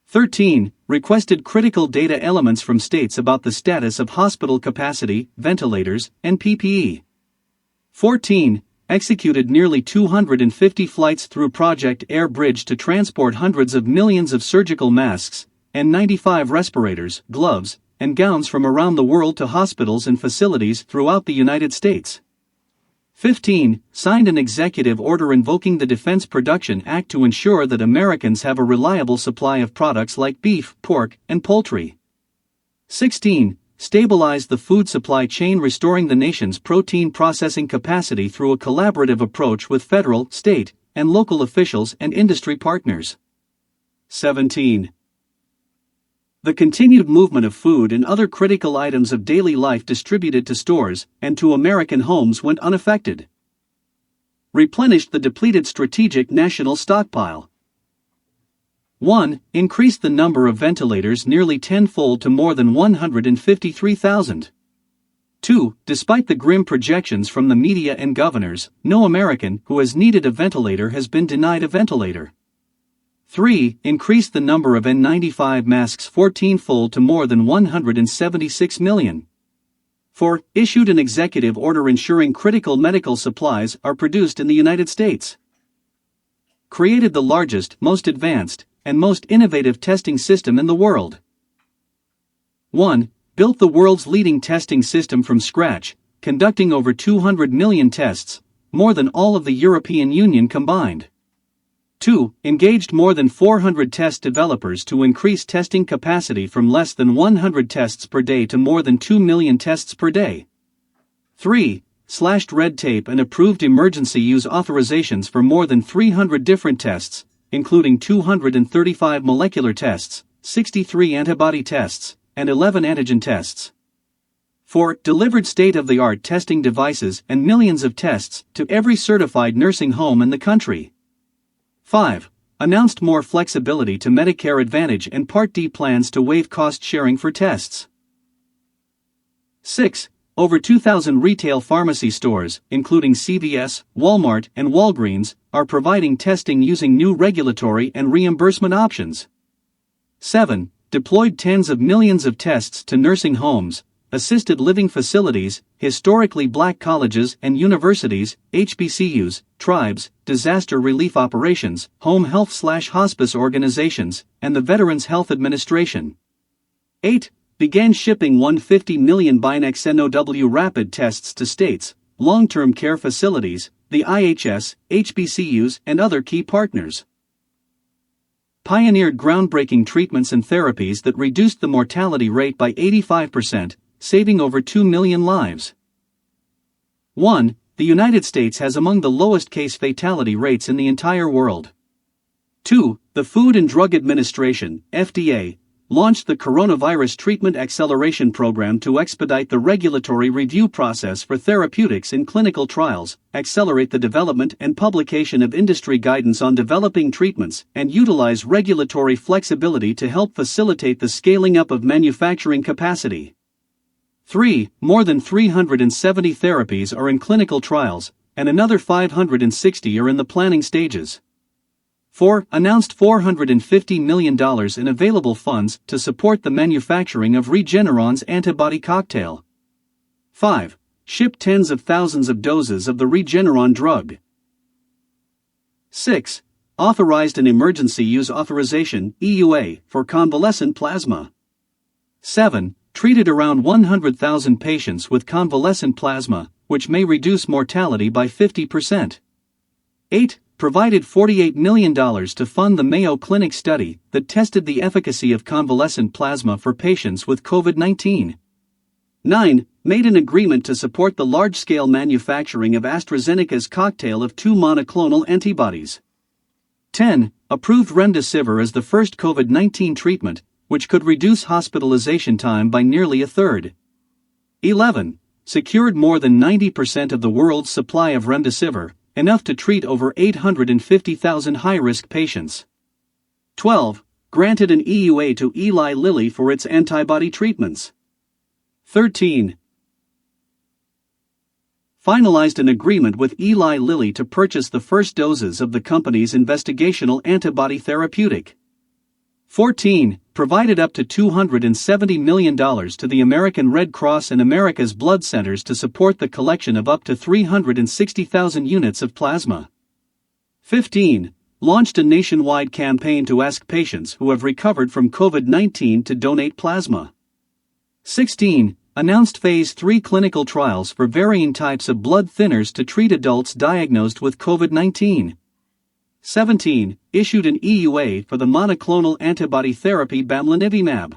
13. Requested critical data elements from states about the status of hospital capacity, ventilators, and PPE. 14. Executed nearly 250 flights through Project Air Bridge to transport hundreds of millions of surgical masks, N95 respirators, gloves, and gowns from around the world to hospitals and facilities throughout the United States. 15. Signed an executive order invoking the Defense Production Act to ensure that Americans have a reliable supply of products like beef, pork, and poultry. 16. Stabilized the food supply chain, restoring the nation's protein processing capacity through a collaborative approach with federal, state, and local officials and industry partners. 17. The continued movement of food and other critical items of daily life distributed to stores and to American homes went unaffected. Replenished the depleted strategic national stockpile. 1. Increased the number of ventilators nearly tenfold to more than 153,000. 2. Despite the grim projections from the media and governors, no American who has needed a ventilator has been denied a ventilator. 3. Increased the number of N95 masks 14-fold to more than 176 million. 4. Issued an executive order ensuring critical medical supplies are produced in the United States. Created the largest, most advanced, and most innovative testing system in the world. 1. Built the world's leading testing system from scratch, conducting over 200 million tests, more than all of the European Union combined. 2. Engaged more than 400 test developers to increase testing capacity from less than 100 tests per day to more than 2 million tests per day. 3. Slashed red tape and approved emergency use authorizations for more than 300 different tests, including 235 molecular tests, 63 antibody tests, and 11 antigen tests. 4. Delivered state-of-the-art testing devices and millions of tests to every certified nursing home in the country. 5. Announced more flexibility to Medicare Advantage and Part D plans to waive cost sharing for tests. 6. Over 2,000 retail pharmacy stores, including CVS, Walmart, and Walgreens, are providing testing using new regulatory and reimbursement options. 7. Deployed tens of millions of tests to nursing homes, assisted living facilities, historically black colleges and universities, HBCUs, tribes, disaster relief operations, home health/hospice organizations, and the Veterans Health Administration. 8. Began shipping 150 million BinaxNOW rapid tests to states, long-term care facilities, the IHS, HBCUs, and other key partners. Pioneered groundbreaking treatments and therapies that reduced the mortality rate by 85%, saving over 2 million lives. 1. The United States has among the lowest case fatality rates in the entire world. 2. The Food and Drug Administration, FDA, launched the Coronavirus Treatment Acceleration Program to expedite the regulatory review process for therapeutics in clinical trials, accelerate the development and publication of industry guidance on developing treatments, and utilize regulatory flexibility to help facilitate the scaling up of manufacturing capacity. 3. More than 370 therapies are in clinical trials, and another 560 are in the planning stages. 4. Announced $450 million in available funds to support the manufacturing of Regeneron's antibody cocktail. 5. shipped tens of thousands of doses of the Regeneron drug. 6. Authorized an emergency use authorization (EUA) for convalescent plasma. 7. Treated around 100,000 patients with convalescent plasma, which may reduce mortality by 50%. 8. Provided $48 million to fund the Mayo Clinic study that tested the efficacy of convalescent plasma for patients with COVID-19. 9. Made an agreement to support the large-scale manufacturing of AstraZeneca's cocktail of 2 monoclonal antibodies. 10. Approved remdesivir as the first COVID-19 treatment, which could reduce hospitalization time by nearly a third. 11. Secured more than 90% of the world's supply of remdesivir, enough to treat over 850,000 high-risk patients. 12. Granted an EUA to Eli Lilly for its antibody treatments. 13. Finalized an agreement with Eli Lilly to purchase the first doses of the company's investigational antibody therapeutic. 14. Provided up to $270 million to the American Red Cross and America's Blood Centers to support the collection of up to 360,000 units of plasma. 15. Launched a nationwide campaign to ask patients who have recovered from COVID-19 to donate plasma. 16. Announced Phase 3 clinical trials for varying types of blood thinners to treat adults diagnosed with COVID-19. 17. Issued an EUA for the monoclonal antibody therapy bamlanivimab.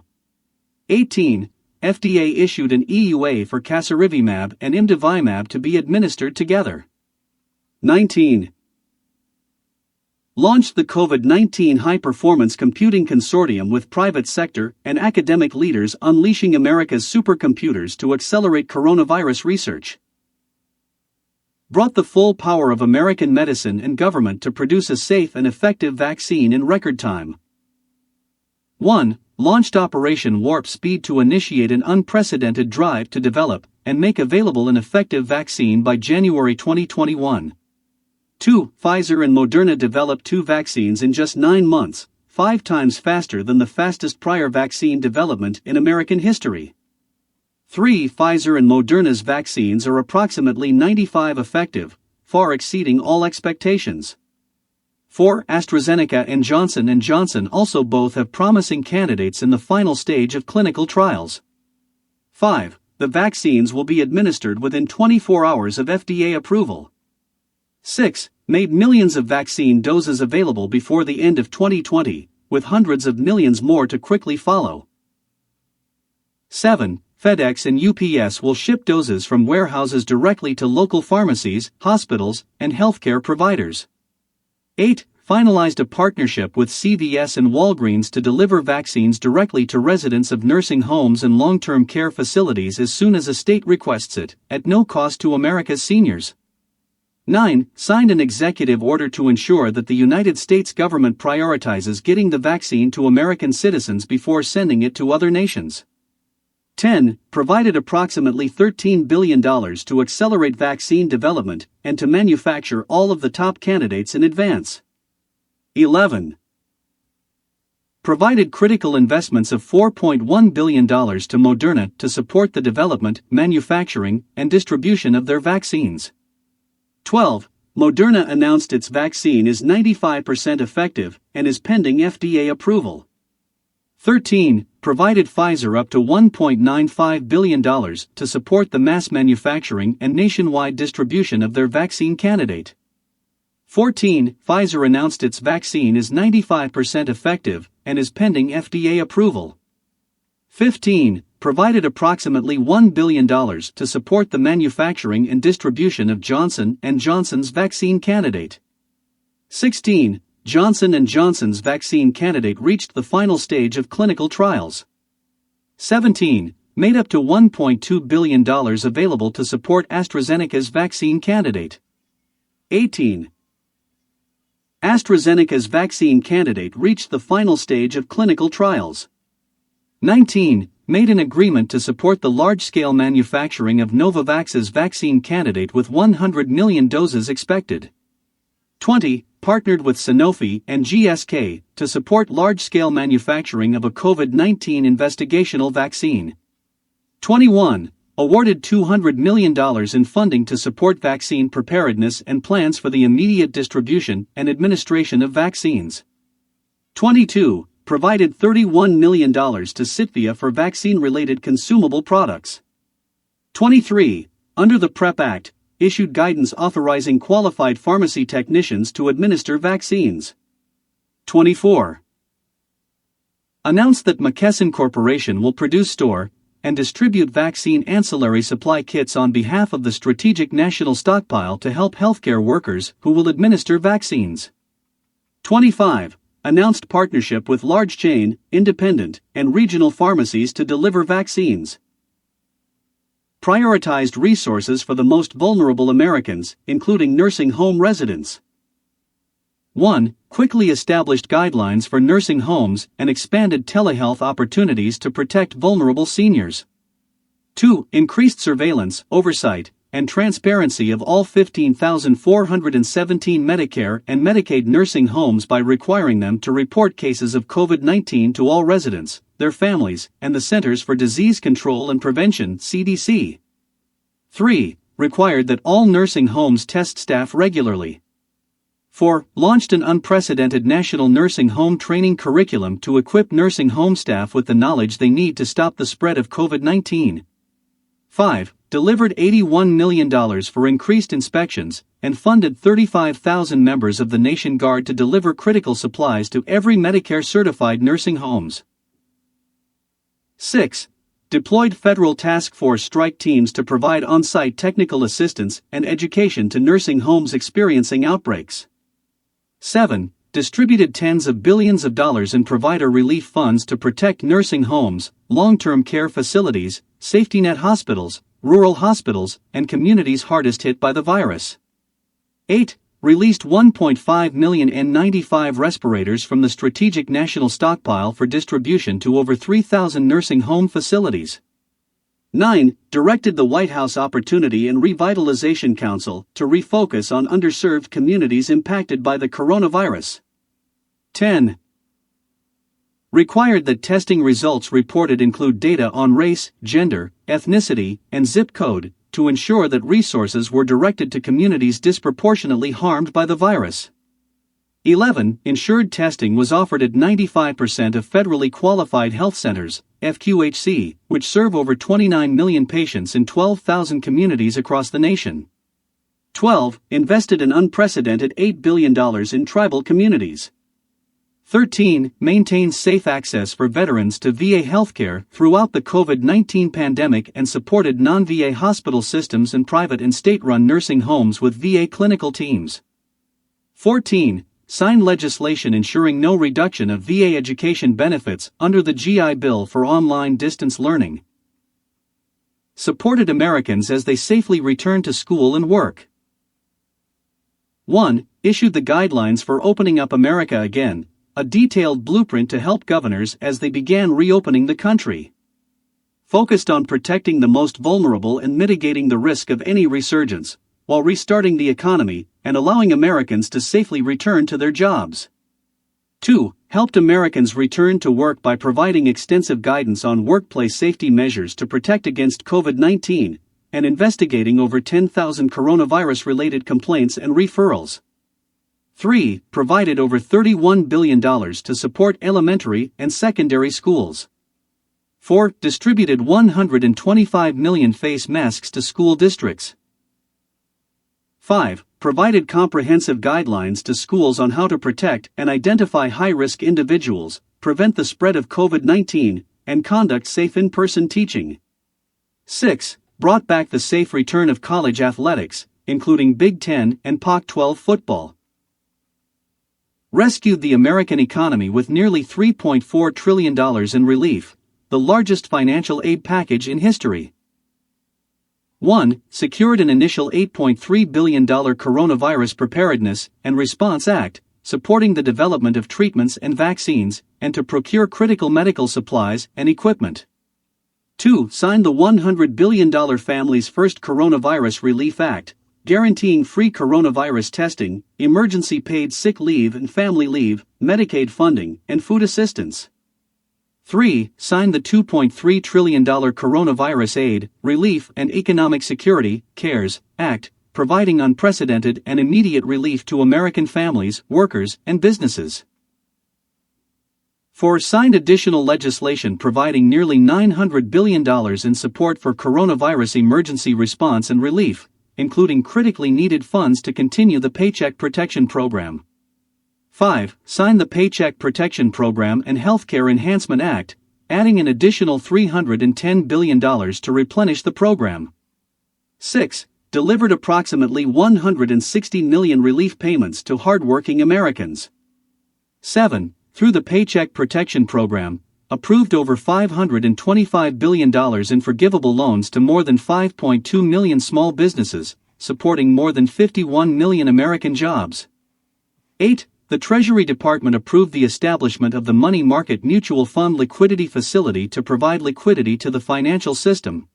18. FDA issued an EUA for casirivimab and imdevimab to be administered together. 19. Launched the COVID-19 High-Performance Computing Consortium with private sector and academic leaders unleashing America's supercomputers to accelerate coronavirus research. Brought the full power of American medicine and government to produce a safe and effective vaccine in record time. 1. Launched Operation Warp Speed to initiate an unprecedented drive to develop and make available an effective vaccine by January 2021. 2. Pfizer and Moderna developed 2 vaccines in just 9 months, 5 times faster than the fastest prior vaccine development in American history. 3. Pfizer and Moderna's vaccines are approximately 95% effective, far exceeding all expectations. 4. AstraZeneca and Johnson & Johnson also both have promising candidates in the final stage of clinical trials. 5. The vaccines will be administered within 24 hours of FDA approval. 6. Made millions of vaccine doses available before the end of 2020, with hundreds of millions more to quickly follow. 7. FedEx and UPS will ship doses from warehouses directly to local pharmacies, hospitals, and healthcare providers. 8. Finalized a partnership with CVS and Walgreens to deliver vaccines directly to residents of nursing homes and long-term care facilities as soon as a state requests it, at no cost to America's seniors. 9. Signed an executive order to ensure that the United States government prioritizes getting the vaccine to American citizens before sending it to other nations. 10. Provided approximately $13 billion to accelerate vaccine development and to manufacture all of the top candidates in advance. 11. Provided critical investments of $4.1 billion to Moderna to support the development, manufacturing, and distribution of their vaccines. 12. Moderna announced its vaccine is 95% effective and is pending FDA approval. 13. Provided Pfizer up to $1.95 billion to support the mass manufacturing and nationwide distribution of their vaccine candidate. 14. Pfizer announced its vaccine is 95% effective and is pending FDA approval. 15. Provided approximately $1 billion to support the manufacturing and distribution of Johnson & Johnson's vaccine candidate. 16. Johnson & Johnson's vaccine candidate reached the final stage of clinical trials. 17. Made up to $1.2 billion available to support AstraZeneca's vaccine candidate. 18. AstraZeneca's vaccine candidate reached the final stage of clinical trials. 19. Made an agreement to support the large-scale manufacturing of Novavax's vaccine candidate with 100 million doses expected. 20. Partnered with Sanofi and GSK to support large-scale manufacturing of a COVID-19 investigational vaccine. 21. awarded $200 million in funding to support vaccine preparedness and plans for the immediate distribution and administration of vaccines. 22. Provided $31 million to Sitvia for vaccine-related consumable products. 23. Under the PrEP Act, issued guidance authorizing qualified pharmacy technicians to administer vaccines. 24. Announced that McKesson Corporation will produce, store, and distribute vaccine ancillary supply kits on behalf of the Strategic National Stockpile to help healthcare workers who will administer vaccines. 25. Announced partnership with large chain, independent, and regional pharmacies to deliver vaccines. Prioritized resources for the most vulnerable Americans, including nursing home residents. 1. Quickly established guidelines for nursing homes and expanded telehealth opportunities to protect vulnerable seniors. 2. Increased surveillance, oversight, and transparency of all 15,417 Medicare and Medicaid nursing homes by requiring them to report cases of COVID-19 to all residents, their families, and the Centers for Disease Control and Prevention (CDC). 3. Required that all nursing homes test staff regularly. 4. Launched an unprecedented national nursing home training curriculum to equip nursing home staff with the knowledge they need to stop the spread of COVID-19. 5. Delivered $81 million for increased inspections, and funded 35,000 members of the Nation Guard to deliver critical supplies to every Medicare-certified nursing homes. 6. Deployed federal task force strike teams to provide on-site technical assistance and education to nursing homes experiencing outbreaks. 7. Distributed tens of billions of dollars in provider relief funds to protect nursing homes, long-term care facilities, safety net hospitals, rural hospitals, and communities hardest hit by the virus. 8. Released 1.5 million N95 respirators from the Strategic National Stockpile for distribution to over 3,000 nursing home facilities. 9. Directed the White House Opportunity and Revitalization Council to refocus on underserved communities impacted by the coronavirus. 10. Required that testing results reported include data on race, gender, ethnicity, and zip code, to ensure that resources were directed to communities disproportionately harmed by the virus. 11. Insured testing was offered at 95% of federally qualified health centers, FQHC, which serve over 29 million patients in 12,000 communities across the nation. 12. Invested an unprecedented $8 billion in tribal communities. 13. Maintains safe access for veterans to VA healthcare throughout the COVID-19 pandemic and supported non-VA hospital systems and private and state-run nursing homes with VA clinical teams. 14. Signed legislation ensuring no reduction of VA education benefits under the GI Bill for online distance learning. Supported Americans as they safely return to school and work. 1. Issued the guidelines for opening up America again, a detailed blueprint to help governors as they began reopening the country. Focused on protecting the most vulnerable and mitigating the risk of any resurgence, while restarting the economy and allowing Americans to safely return to their jobs. 2. Helped Americans return to work by providing extensive guidance on workplace safety measures to protect against COVID-19, and investigating over 10,000 coronavirus-related complaints and referrals. 3. Provided over $31 billion to support elementary and secondary schools. 4. Distributed 125 million face masks to school districts. 5. Provided comprehensive guidelines to schools on how to protect and identify high-risk individuals, prevent the spread of COVID-19, and conduct safe in-person teaching. 6. Brought back the safe return of college athletics, including Big Ten and Pac-12 football. Rescued the American economy with nearly $3.4 trillion in relief, the largest financial aid package in history. 1. Secured an initial $8.3 billion Coronavirus Preparedness and Response Act, supporting the development of treatments and vaccines, and to procure critical medical supplies and equipment. 2. Signed the $100 billion Families First Coronavirus Relief Act, guaranteeing free coronavirus testing, emergency paid sick leave and family leave, Medicaid funding, and food assistance. 3. Signed the $2.3 trillion Coronavirus Aid, Relief and Economic Security (CARES) Act, providing unprecedented and immediate relief to American families, workers, and businesses. 4. Signed additional legislation providing nearly $900 billion in support for coronavirus emergency response and relief, including critically needed funds to continue the Paycheck Protection Program. 5. Signed the Paycheck Protection Program and Healthcare Enhancement Act, adding an additional $310 billion to replenish the program. 6. Delivered approximately 160 million relief payments to hardworking Americans. 7. Through the Paycheck Protection Program, approved over $525 billion in forgivable loans to more than 5.2 million small businesses, supporting more than 51 million American jobs. 8. The Treasury Department approved the establishment of the Money Market Mutual Fund Liquidity Facility to provide liquidity to the financial system.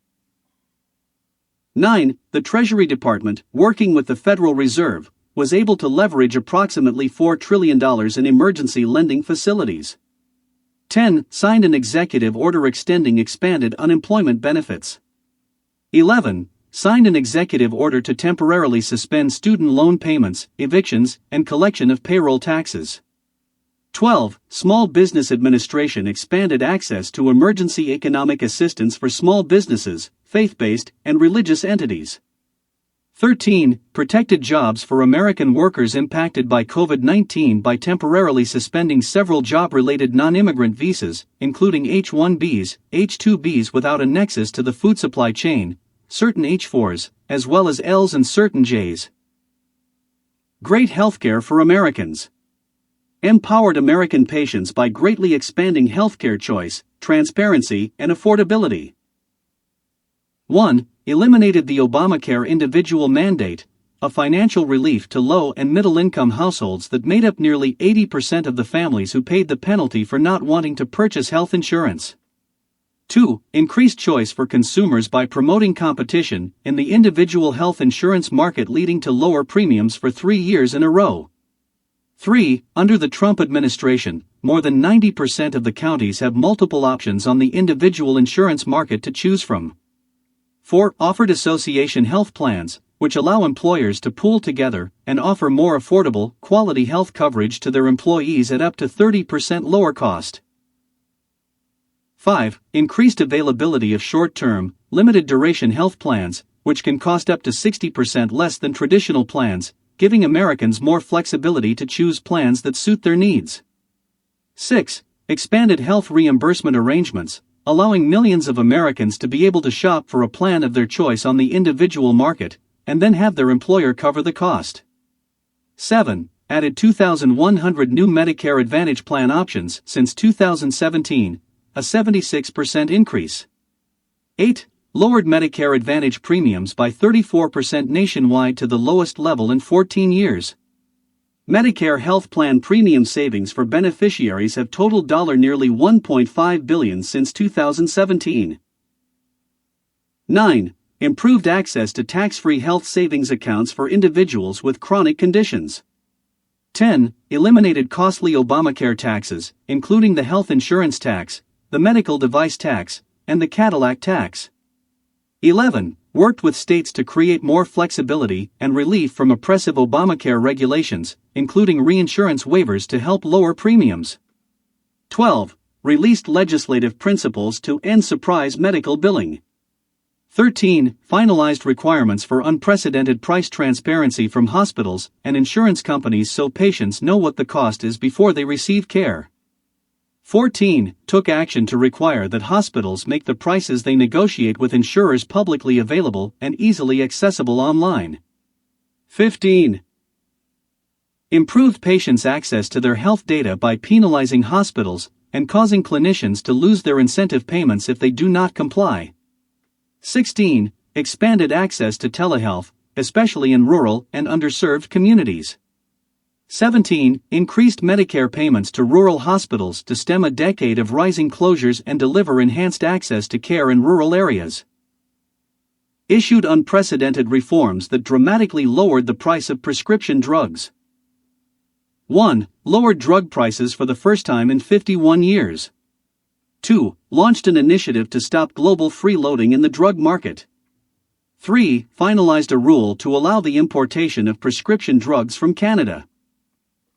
9. The Treasury Department, working with the Federal Reserve, was able to leverage approximately $4 trillion in emergency lending facilities. 10. Signed an executive order extending expanded unemployment benefits. 11. Signed an executive order to temporarily suspend student loan payments, evictions, and collection of payroll taxes. 12. Small Business Administration expanded access to emergency economic assistance for small businesses, faith-based, and religious entities. 13. Protected jobs for American workers impacted by COVID-19 by temporarily suspending several job-related non-immigrant visas, including H-1Bs, H-2Bs without a nexus to the food supply chain, certain H-4s, as well as Ls and certain Js. Great healthcare for Americans. Empowered American patients by greatly expanding healthcare choice, transparency, and affordability. 1. Eliminated the Obamacare individual mandate, a financial relief to low and middle-income households that made up nearly 80% of the families who paid the penalty for not wanting to purchase health insurance. 2. Increased choice for consumers by promoting competition in the individual health insurance market, leading to lower premiums for 3 years in a row. 3. Under the Trump administration, more than 90% of the counties have multiple options on the individual insurance market to choose from. 4. Offered association health plans, which allow employers to pool together and offer more affordable, quality health coverage to their employees at up to 30% lower cost. 5. Increased availability of short-term, limited-duration health plans, which can cost up to 60% less than traditional plans, giving Americans more flexibility to choose plans that suit their needs. 6. Expanded health reimbursement arrangements, allowing millions of Americans to be able to shop for a plan of their choice on the individual market, and then have their employer cover the cost. 7. Added 2,100 new Medicare Advantage plan options since 2017, a 76% increase. 8. Lowered Medicare Advantage premiums by 34% nationwide to the lowest level in 14 years. Medicare health plan premium savings for beneficiaries have totaled nearly $1.5 billion since 2017. 9. Improved access to tax-free health savings accounts for individuals with chronic conditions. 10. Eliminated costly Obamacare taxes, including the health insurance tax, the medical device tax, and the Cadillac tax. 11. Worked with states to create more flexibility and relief from oppressive Obamacare regulations, including reinsurance waivers to help lower premiums. 12. Released legislative principles to end surprise medical billing. 13. Finalized requirements for unprecedented price transparency from hospitals and insurance companies so patients know what the cost is before they receive care. 14. Took action to require that hospitals make the prices they negotiate with insurers publicly available and easily accessible online. 15. Improved patients' access to their health data by penalizing hospitals and causing clinicians to lose their incentive payments if they do not comply. 16. Expanded access to telehealth, especially in rural and underserved communities. 17. Increased Medicare payments to rural hospitals to stem a decade of rising closures and deliver enhanced access to care in rural areas. Issued unprecedented reforms that dramatically lowered the price of prescription drugs. 1. Lowered drug prices for the first time in 51 years. 2. Launched an initiative to stop global freeloading in the drug market. 3. Finalized a rule to allow the importation of prescription drugs from Canada.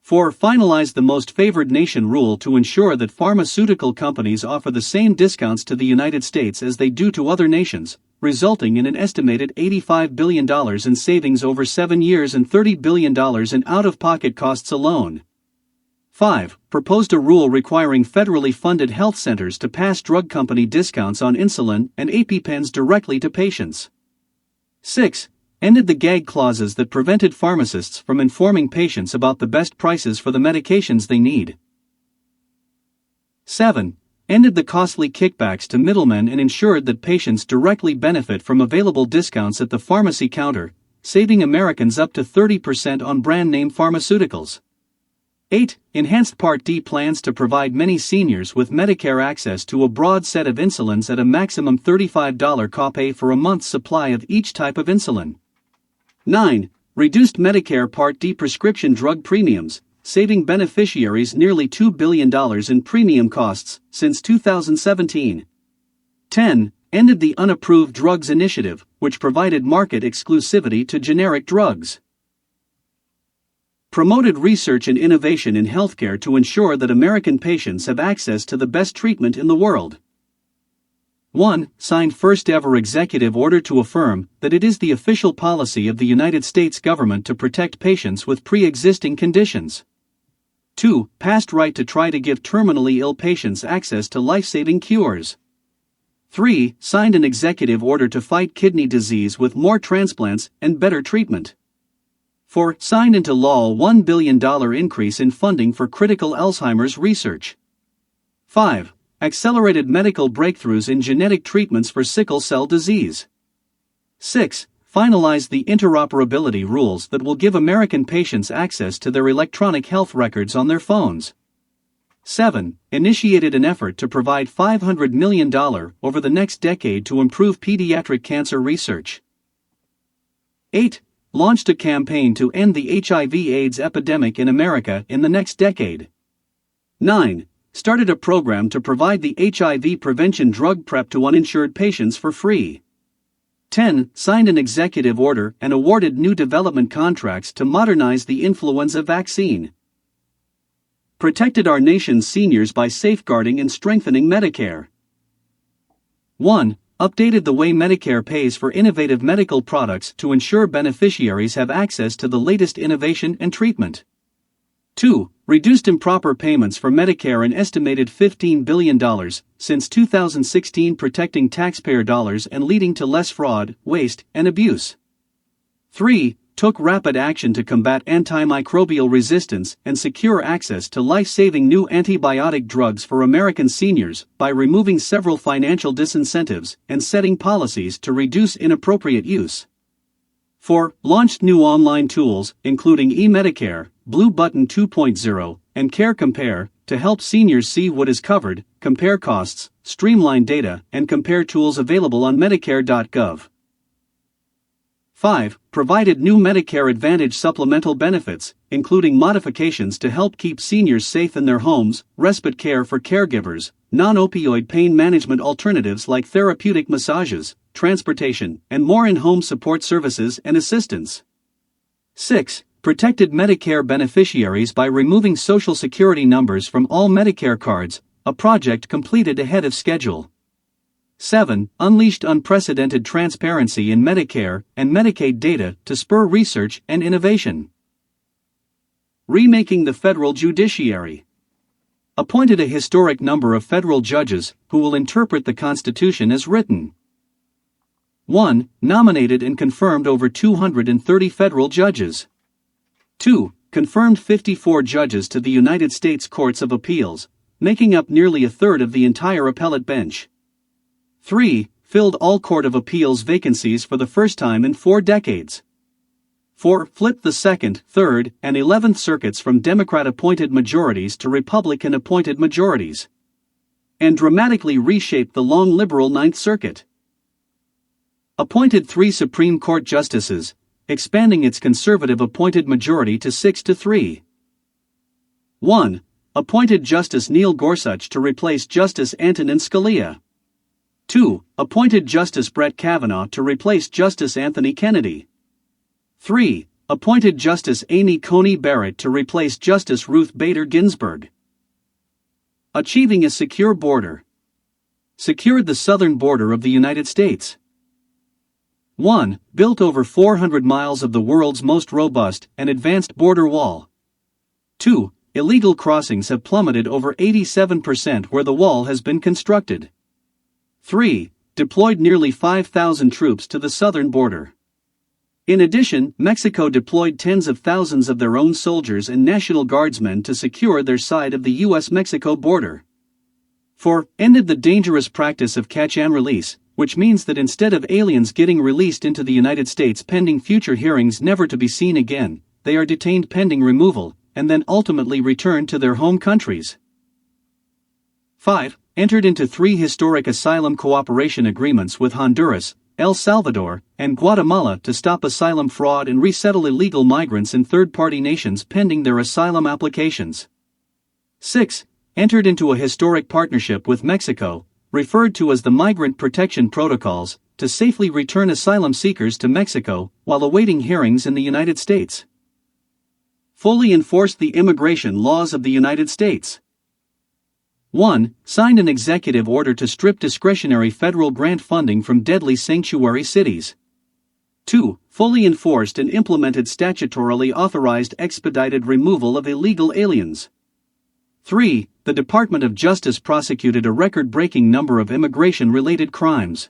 4. Finalized the most favored nation rule to ensure that pharmaceutical companies offer the same discounts to the United States as they do to other nations, resulting in an estimated $85 billion in savings over 7 years and $30 billion in out-of-pocket costs alone. 5. Proposed a rule requiring federally funded health centers to pass drug company discounts on insulin and EpiPens directly to patients. 6. Ended the gag clauses that prevented pharmacists from informing patients about the best prices for the medications they need. 7. Ended the costly kickbacks to middlemen and ensured that patients directly benefit from available discounts at the pharmacy counter, saving Americans up to 30% on brand-name pharmaceuticals. 8. Enhanced Part D plans to provide many seniors with Medicare access to a broad set of insulins at a maximum $35 copay for a month's supply of each type of insulin. 9. Reduced Medicare Part D prescription drug premiums, saving beneficiaries nearly $2 billion in premium costs since 2017. 10. Ended the Unapproved Drugs Initiative, which provided market exclusivity to generic drugs. Promoted research and innovation in healthcare to ensure that American patients have access to the best treatment in the world. 1. Signed first-ever executive order to affirm that it is the official policy of the United States government to protect patients with pre-existing conditions. 2. Passed right to try to give terminally ill patients access to life-saving cures. 3. Signed an executive order to fight kidney disease with more transplants and better treatment. 4. Signed into law a $1 billion increase in funding for critical Alzheimer's research. 5. Accelerated medical breakthroughs in genetic treatments for sickle cell disease. 6. Finalized the interoperability rules that will give American patients access to their electronic health records on their phones. 7. Initiated an effort to provide $500 million over the next decade to improve pediatric cancer research. 8. Launched a campaign to end the HIV/AIDS epidemic in America in the next decade. 9. Started a program to provide the HIV prevention drug PrEP to uninsured patients for free. 10. Signed an executive order and awarded new development contracts to modernize the influenza vaccine. Protected our nation's seniors by safeguarding and strengthening Medicare. 1. Updated the way Medicare pays for innovative medical products to ensure beneficiaries have access to the latest innovation and treatment. 2. Reduced improper payments for Medicare an estimated $15 billion since 2016, protecting taxpayer dollars and leading to less fraud, waste, and abuse. 3. Took rapid action to combat antimicrobial resistance and secure access to life-saving new antibiotic drugs for American seniors by removing several financial disincentives and setting policies to reduce inappropriate use. 4. Launched new online tools, including eMedicare, Blue Button 2.0, and Care Compare, to help seniors see what is covered, compare costs, streamline data, and compare tools available on Medicare.gov. 5. Provided new Medicare Advantage supplemental benefits, including modifications to help keep seniors safe in their homes, respite care for caregivers, non-opioid pain management alternatives like therapeutic massages, transportation, and more in-home support services and assistance. 6. Protected Medicare beneficiaries by removing Social Security numbers from all Medicare cards, a project completed ahead of schedule. 7. Unleashed unprecedented transparency in Medicare and Medicaid data to spur research and innovation. Remaking the federal judiciary. Appointed a historic number of federal judges who will interpret the Constitution as written. 1. Nominated and confirmed over 230 federal judges. 2. Confirmed 54 judges to the United States Courts of Appeals, making up nearly a third of the entire appellate bench. 3. Filled all Court of Appeals vacancies for the first time in 4 decades. 4. Flipped the 2nd, 3rd, and 11th circuits from Democrat-appointed majorities to Republican-appointed majorities. And dramatically reshaped the long liberal 9th Circuit. Appointed 3 Supreme Court justices, expanding its conservative appointed majority to 6-3. 1. Appointed Justice Neil Gorsuch to replace Justice Antonin Scalia. 2. Appointed Justice Brett Kavanaugh to replace Justice Anthony Kennedy. 3. Appointed Justice Amy Coney Barrett to replace Justice Ruth Bader Ginsburg. Achieving a secure border. Secured the southern border of the United States. 1. Built over 400 miles of the world's most robust and advanced border wall. 2. Illegal crossings have plummeted over 87% where the wall has been constructed. 3. Deployed nearly 5,000 troops to the southern border. In addition, Mexico deployed tens of thousands of their own soldiers and National Guardsmen to secure their side of the U.S.-Mexico border. 4. Ended the dangerous practice of catch and release, which means that instead of aliens getting released into the United States pending future hearings never to be seen again, they are detained pending removal, and then ultimately returned to their home countries. 5. Entered into 3 historic asylum cooperation agreements with Honduras, El Salvador, and Guatemala to stop asylum fraud and resettle illegal migrants in third-party nations pending their asylum applications. 6. Entered into a historic partnership with Mexico, referred to as the Migrant Protection Protocols, to safely return asylum seekers to Mexico while awaiting hearings in the United States. Fully enforced the immigration laws of the United States. 1. Signed an executive order to strip discretionary federal grant funding from deadly sanctuary cities. 2. Fully enforced and implemented statutorily authorized expedited removal of illegal aliens. 3. The Department of Justice prosecuted a record-breaking number of immigration-related crimes.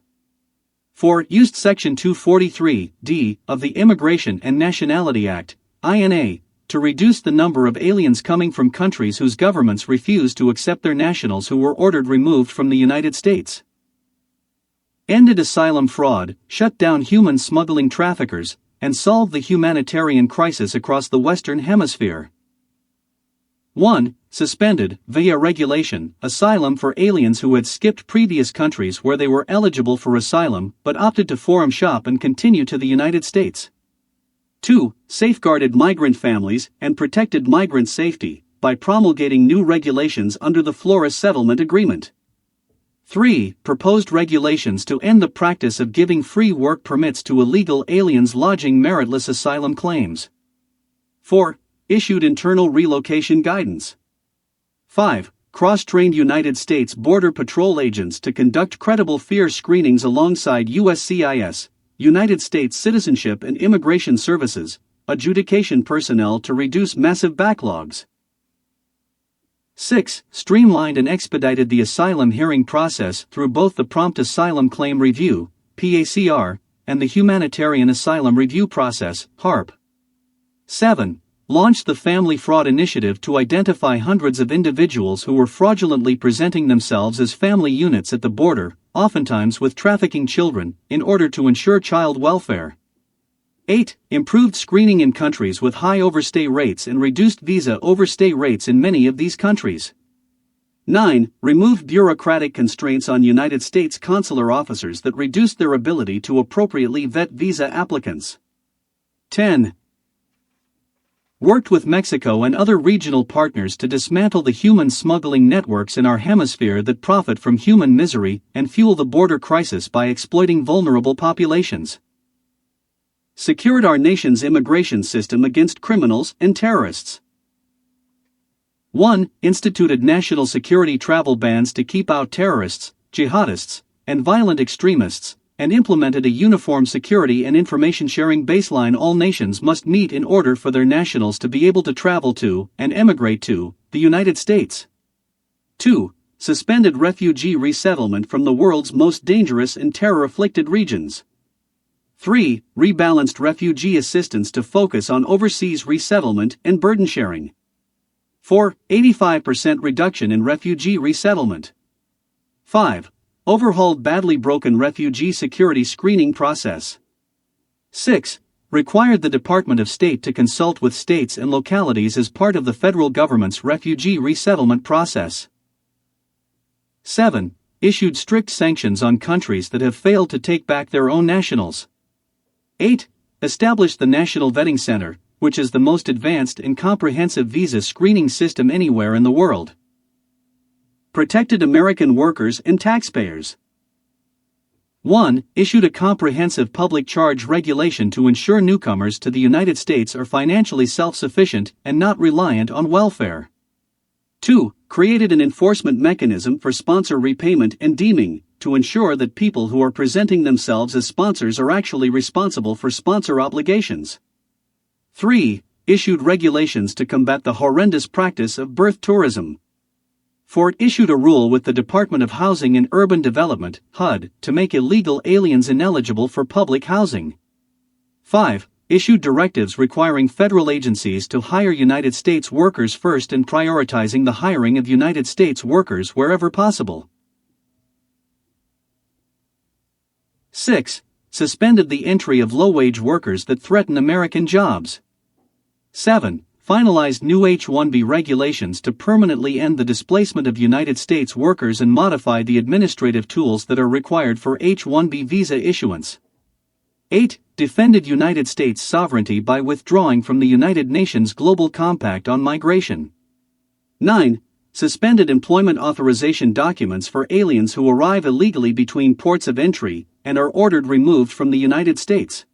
4. Used Section 243(d) of the Immigration and Nationality Act, INA, to reduce the number of aliens coming from countries whose governments refused to accept their nationals who were ordered removed from the United States. Ended asylum fraud, shut down human smuggling traffickers, and solved the humanitarian crisis across the Western Hemisphere. 1. Suspended, via regulation, asylum for aliens who had skipped previous countries where they were eligible for asylum but opted to forum shop and continue to the United States. 2. Safeguarded migrant families and protected migrant safety by promulgating new regulations under the Flores Settlement Agreement. 3. Proposed regulations to end the practice of giving free work permits to illegal aliens lodging meritless asylum claims. 4. Issued internal relocation guidance. 5. Cross-trained United States Border Patrol agents to conduct credible fear screenings alongside USCIS, United States Citizenship and Immigration Services, adjudication personnel to reduce massive backlogs. 6. Streamlined and expedited the asylum hearing process through both the Prompt Asylum Claim Review, PACR, and the Humanitarian Asylum Review Process, HARP. 7. Launched the Family Fraud Initiative to identify hundreds of individuals who were fraudulently presenting themselves as family units at the border, oftentimes with trafficking children, in order to ensure child welfare. 8. Improved screening in countries with high overstay rates and reduced visa overstay rates in many of these countries. 9. Removed bureaucratic constraints on United States consular officers that reduced their ability to appropriately vet visa applicants. 10. Worked with Mexico and other regional partners to dismantle the human smuggling networks in our hemisphere that profit from human misery and fuel the border crisis by exploiting vulnerable populations. Secured our nation's immigration system against criminals and terrorists. 1. Instituted national security travel bans to keep out terrorists, jihadists, and violent extremists, and implemented a uniform security and information sharing baseline all nations must meet in order for their nationals to be able to travel to and emigrate to the United States. 2. Suspended refugee resettlement from the world's most dangerous and terror-afflicted regions. 3. Rebalanced refugee assistance to focus on overseas resettlement and burden sharing. 4. 85% reduction in refugee resettlement. 5. Overhauled badly broken refugee security screening process. 6. Required the Department of State to consult with states and localities as part of the federal government's refugee resettlement process. 7. Issued strict sanctions on countries that have failed to take back their own nationals. 8. Established the National Vetting Center, which is the most advanced and comprehensive visa screening system anywhere in the world. Protected American workers and taxpayers. 1. Issued a comprehensive public charge regulation to ensure newcomers to the United States are financially self-sufficient and not reliant on welfare. 2. Created an enforcement mechanism for sponsor repayment and deeming, to ensure that people who are presenting themselves as sponsors are actually responsible for sponsor obligations. 3. Issued regulations to combat the horrendous practice of birth tourism. 4. It issued a rule with the Department of Housing and Urban Development, HUD, to make illegal aliens ineligible for public housing. 5. Issued directives requiring federal agencies to hire United States workers first and prioritizing the hiring of United States workers wherever possible. 6. Suspended the entry of low-wage workers that threaten American jobs. 7. Finalized new H-1B regulations to permanently end the displacement of United States workers and modify the administrative tools that are required for H-1B visa issuance. 8. Defended United States sovereignty by withdrawing from the United Nations Global Compact on Migration. 9. Suspended employment authorization documents for aliens who arrive illegally between ports of entry and are ordered removed from the United States.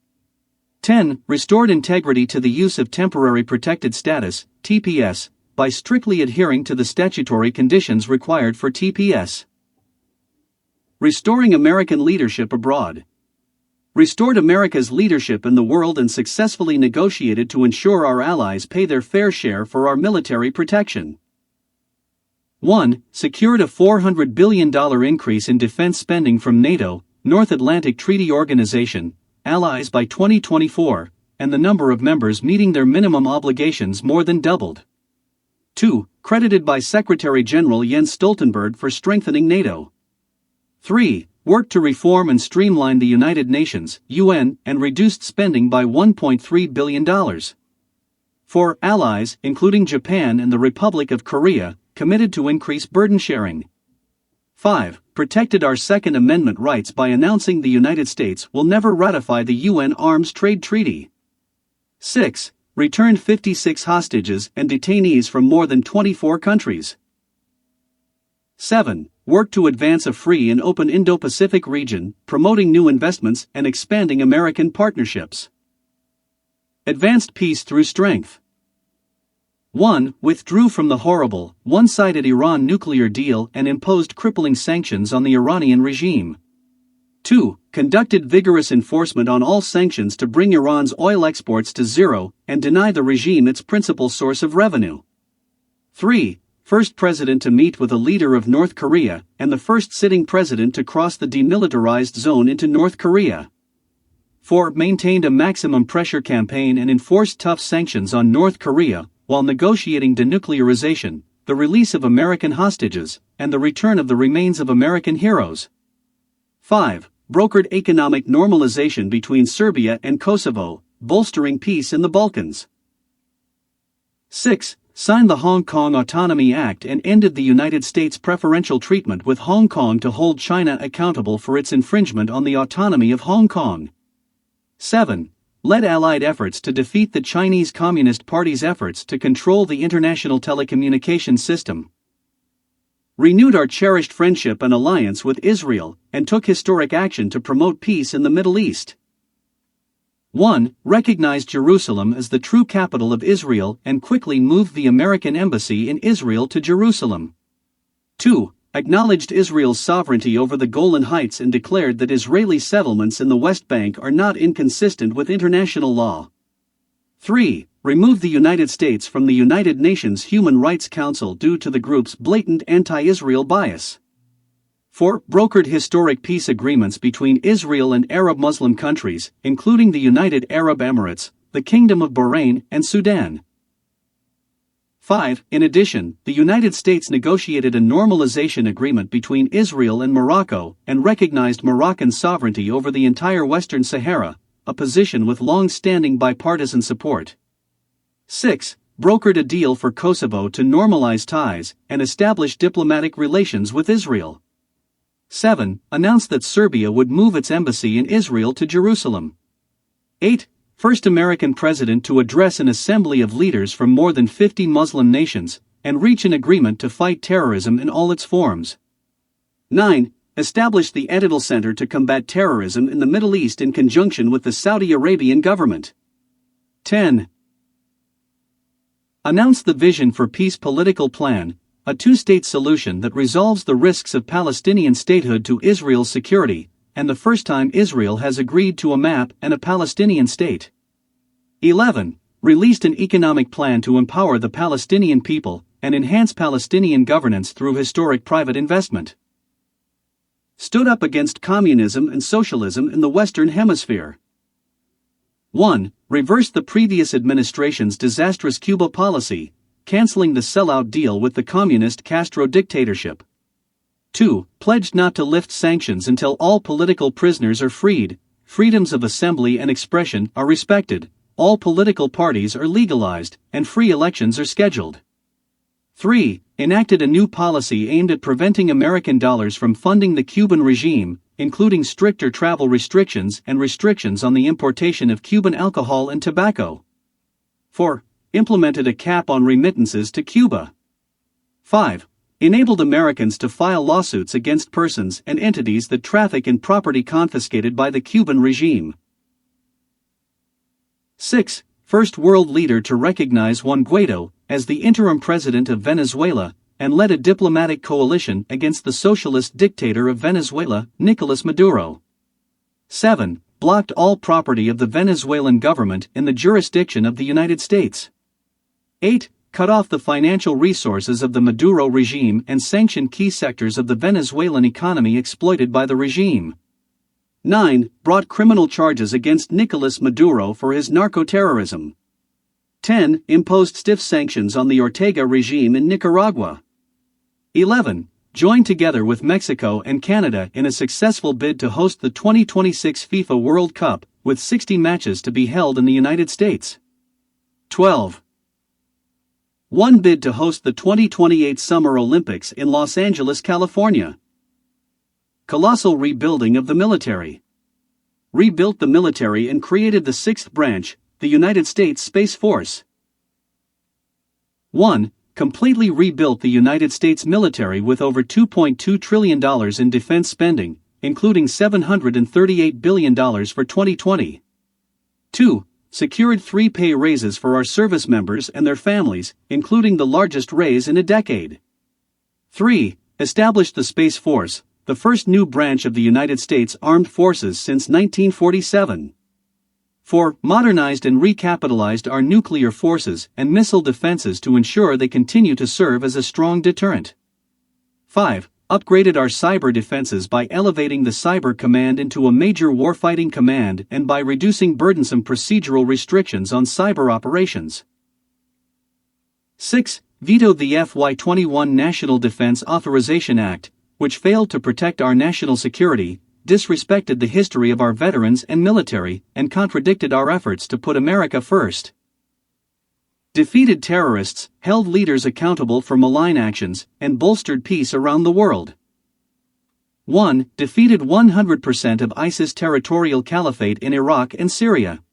10. Restored integrity to the use of Temporary Protected Status, TPS, by strictly adhering to the statutory conditions required for TPS. Restoring American leadership abroad. Restored America's leadership in the world and successfully negotiated to ensure our allies pay their fair share for our military protection. 1. Secured a $400 billion increase in defense spending from NATO, North Atlantic Treaty Organization, allies by 2024, and the number of members meeting their minimum obligations more than doubled. 2. Credited by Secretary General Jens Stoltenberg for strengthening NATO. 3. Worked to reform and streamline the United Nations, UN, and reduced spending by $1.3 billion. 4. Allies, including Japan and the Republic of Korea, committed to increase burden sharing. 5. Protected our Second Amendment rights by announcing the United States will never ratify the UN Arms Trade Treaty. 6. Returned 56 hostages and detainees from more than 24 countries. 7. Worked to advance a free and open Indo-Pacific region, promoting new investments and expanding American partnerships. Advanced peace through strength. 1. Withdrew from the horrible, one-sided Iran nuclear deal and imposed crippling sanctions on the Iranian regime. 2. Conducted vigorous enforcement on all sanctions to bring Iran's oil exports to zero and deny the regime its principal source of revenue. 3. First president to meet with a leader of North Korea and the first sitting president to cross the demilitarized zone into North Korea. 4. Maintained a maximum pressure campaign and enforced tough sanctions on North Korea, while negotiating denuclearization, the release of American hostages, and the return of the remains of American heroes. 5. Brokered economic normalization between Serbia and Kosovo, bolstering peace in the Balkans. 6. Signed the Hong Kong Autonomy Act and ended the United States preferential treatment with Hong Kong to hold China accountable for its infringement on the autonomy of Hong Kong. 7. Led Allied efforts to defeat the Chinese Communist Party's efforts to control the international telecommunications system. Renewed our cherished friendship and alliance with Israel, and took historic action to promote peace in the Middle East. 1. Recognized Jerusalem as the true capital of Israel and quickly moved the American embassy in Israel to Jerusalem. 2. Acknowledged Israel's sovereignty over the Golan Heights and declared that Israeli settlements in the West Bank are not inconsistent with international law. 3. Removed the United States from the United Nations Human Rights Council due to the group's blatant anti-Israel bias. 4. Brokered historic peace agreements between Israel and Arab Muslim countries, including the United Arab Emirates, the Kingdom of Bahrain, and Sudan. 5. In addition, the United States negotiated a normalization agreement between Israel and Morocco and recognized Moroccan sovereignty over the entire Western Sahara, a position with long-standing bipartisan support. 6. Brokered a deal for Kosovo to normalize ties and establish diplomatic relations with Israel. 7. Announced that Serbia would move its embassy in Israel to Jerusalem. 8. First American president to address an assembly of leaders from more than 50 Muslim nations, and reach an agreement to fight terrorism in all its forms. 9. Established the Etidal Center to combat terrorism in the Middle East in conjunction with the Saudi Arabian government. 10. Announced the Vision for Peace political plan, a two-state solution that resolves the risks of Palestinian statehood to Israel's security, and the first time Israel has agreed to a map and a Palestinian state. 11. Released an economic plan to empower the Palestinian people and enhance Palestinian governance through historic private investment. Stood up against communism and socialism in the Western Hemisphere. 1. Reversed the previous administration's disastrous Cuba policy, canceling the sellout deal with the communist Castro dictatorship. 2. Pledged not to lift sanctions until all political prisoners are freed, freedoms of assembly and expression are respected, all political parties are legalized, and free elections are scheduled. 3. Enacted a new policy aimed at preventing American dollars from funding the Cuban regime, including stricter travel restrictions and restrictions on the importation of Cuban alcohol and tobacco. 4. Implemented a cap on remittances to Cuba. 5. Enabled Americans to file lawsuits against persons and entities that traffic in property confiscated by the Cuban regime. 6. First world leader to recognize Juan Guaido as the interim president of Venezuela, and led a diplomatic coalition against the socialist dictator of Venezuela, Nicolas Maduro. 7. Blocked all property of the Venezuelan government in the jurisdiction of the United States. 8. Cut off the financial resources of the Maduro regime and sanctioned key sectors of the Venezuelan economy exploited by the regime. 9. Brought criminal charges against Nicolas Maduro for his narco-terrorism. 10. Imposed stiff sanctions on the Ortega regime in Nicaragua. 11. Joined together with Mexico and Canada in a successful bid to host the 2026 FIFA World Cup, with 60 matches to be held in the United States. 12. One bid to host the 2028 Summer Olympics in Los Angeles, California. Colossal rebuilding of the military. Rebuilt the military and created the sixth branch, the United States Space Force. 1. Completely rebuilt the United States military with over $2.2 trillion in defense spending, including $738 billion for 2020. 2. Secured 3 pay raises for our service members and their families, including the largest raise in a decade. 3. Established the Space Force, the first new branch of the United States Armed Forces since 1947. 4. Modernized and recapitalized our nuclear forces and missile defenses to ensure they continue to serve as a strong deterrent. 5. Upgraded our cyber defenses by elevating the Cyber Command into a major warfighting command and by reducing burdensome procedural restrictions on cyber operations. 6. Vetoed the FY21 National Defense Authorization Act, which failed to protect our national security, disrespected the history of our veterans and military, and contradicted our efforts to put America first. Defeated terrorists, held leaders accountable for malign actions, and bolstered peace around the world. 1. Defeated 100% of ISIS territorial caliphate in Iraq and Syria.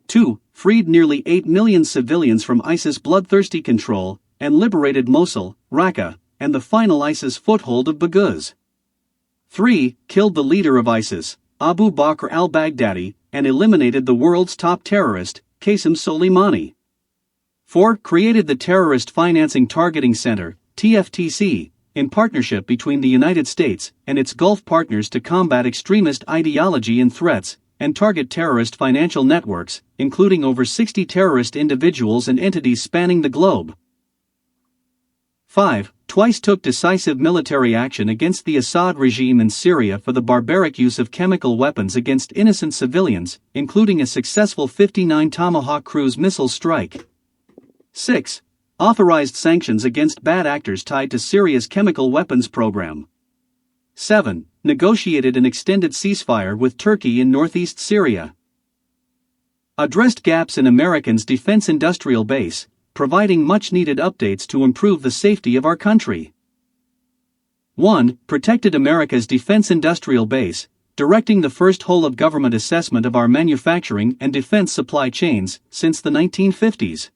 2. Freed nearly 8 million civilians from ISIS bloodthirsty control, and liberated Mosul, Raqqa, and the final ISIS foothold of Baghouz. 3. Killed the leader of ISIS, Abu Bakr al-Baghdadi, and eliminated the world's top terrorist, Qasem Soleimani. 4. Created the Terrorist Financing Targeting Center, TFTC, in partnership between the United States and its Gulf partners to combat extremist ideology and threats, and target terrorist financial networks, including over 60 terrorist individuals and entities spanning the globe. 5. Twice took decisive military action against the Assad regime in Syria for the barbaric use of chemical weapons against innocent civilians, including a successful 59 Tomahawk cruise missile strike. 6. Authorized sanctions against bad actors tied to Syria's chemical weapons program. 7. Negotiated an extended ceasefire with Turkey in northeast Syria. Addressed gaps in Americans' defense industrial base, providing much-needed updates to improve the safety of our country. 1. Protected America's defense industrial base, directing the first whole-of-government assessment of our manufacturing and defense supply chains since the 1950s.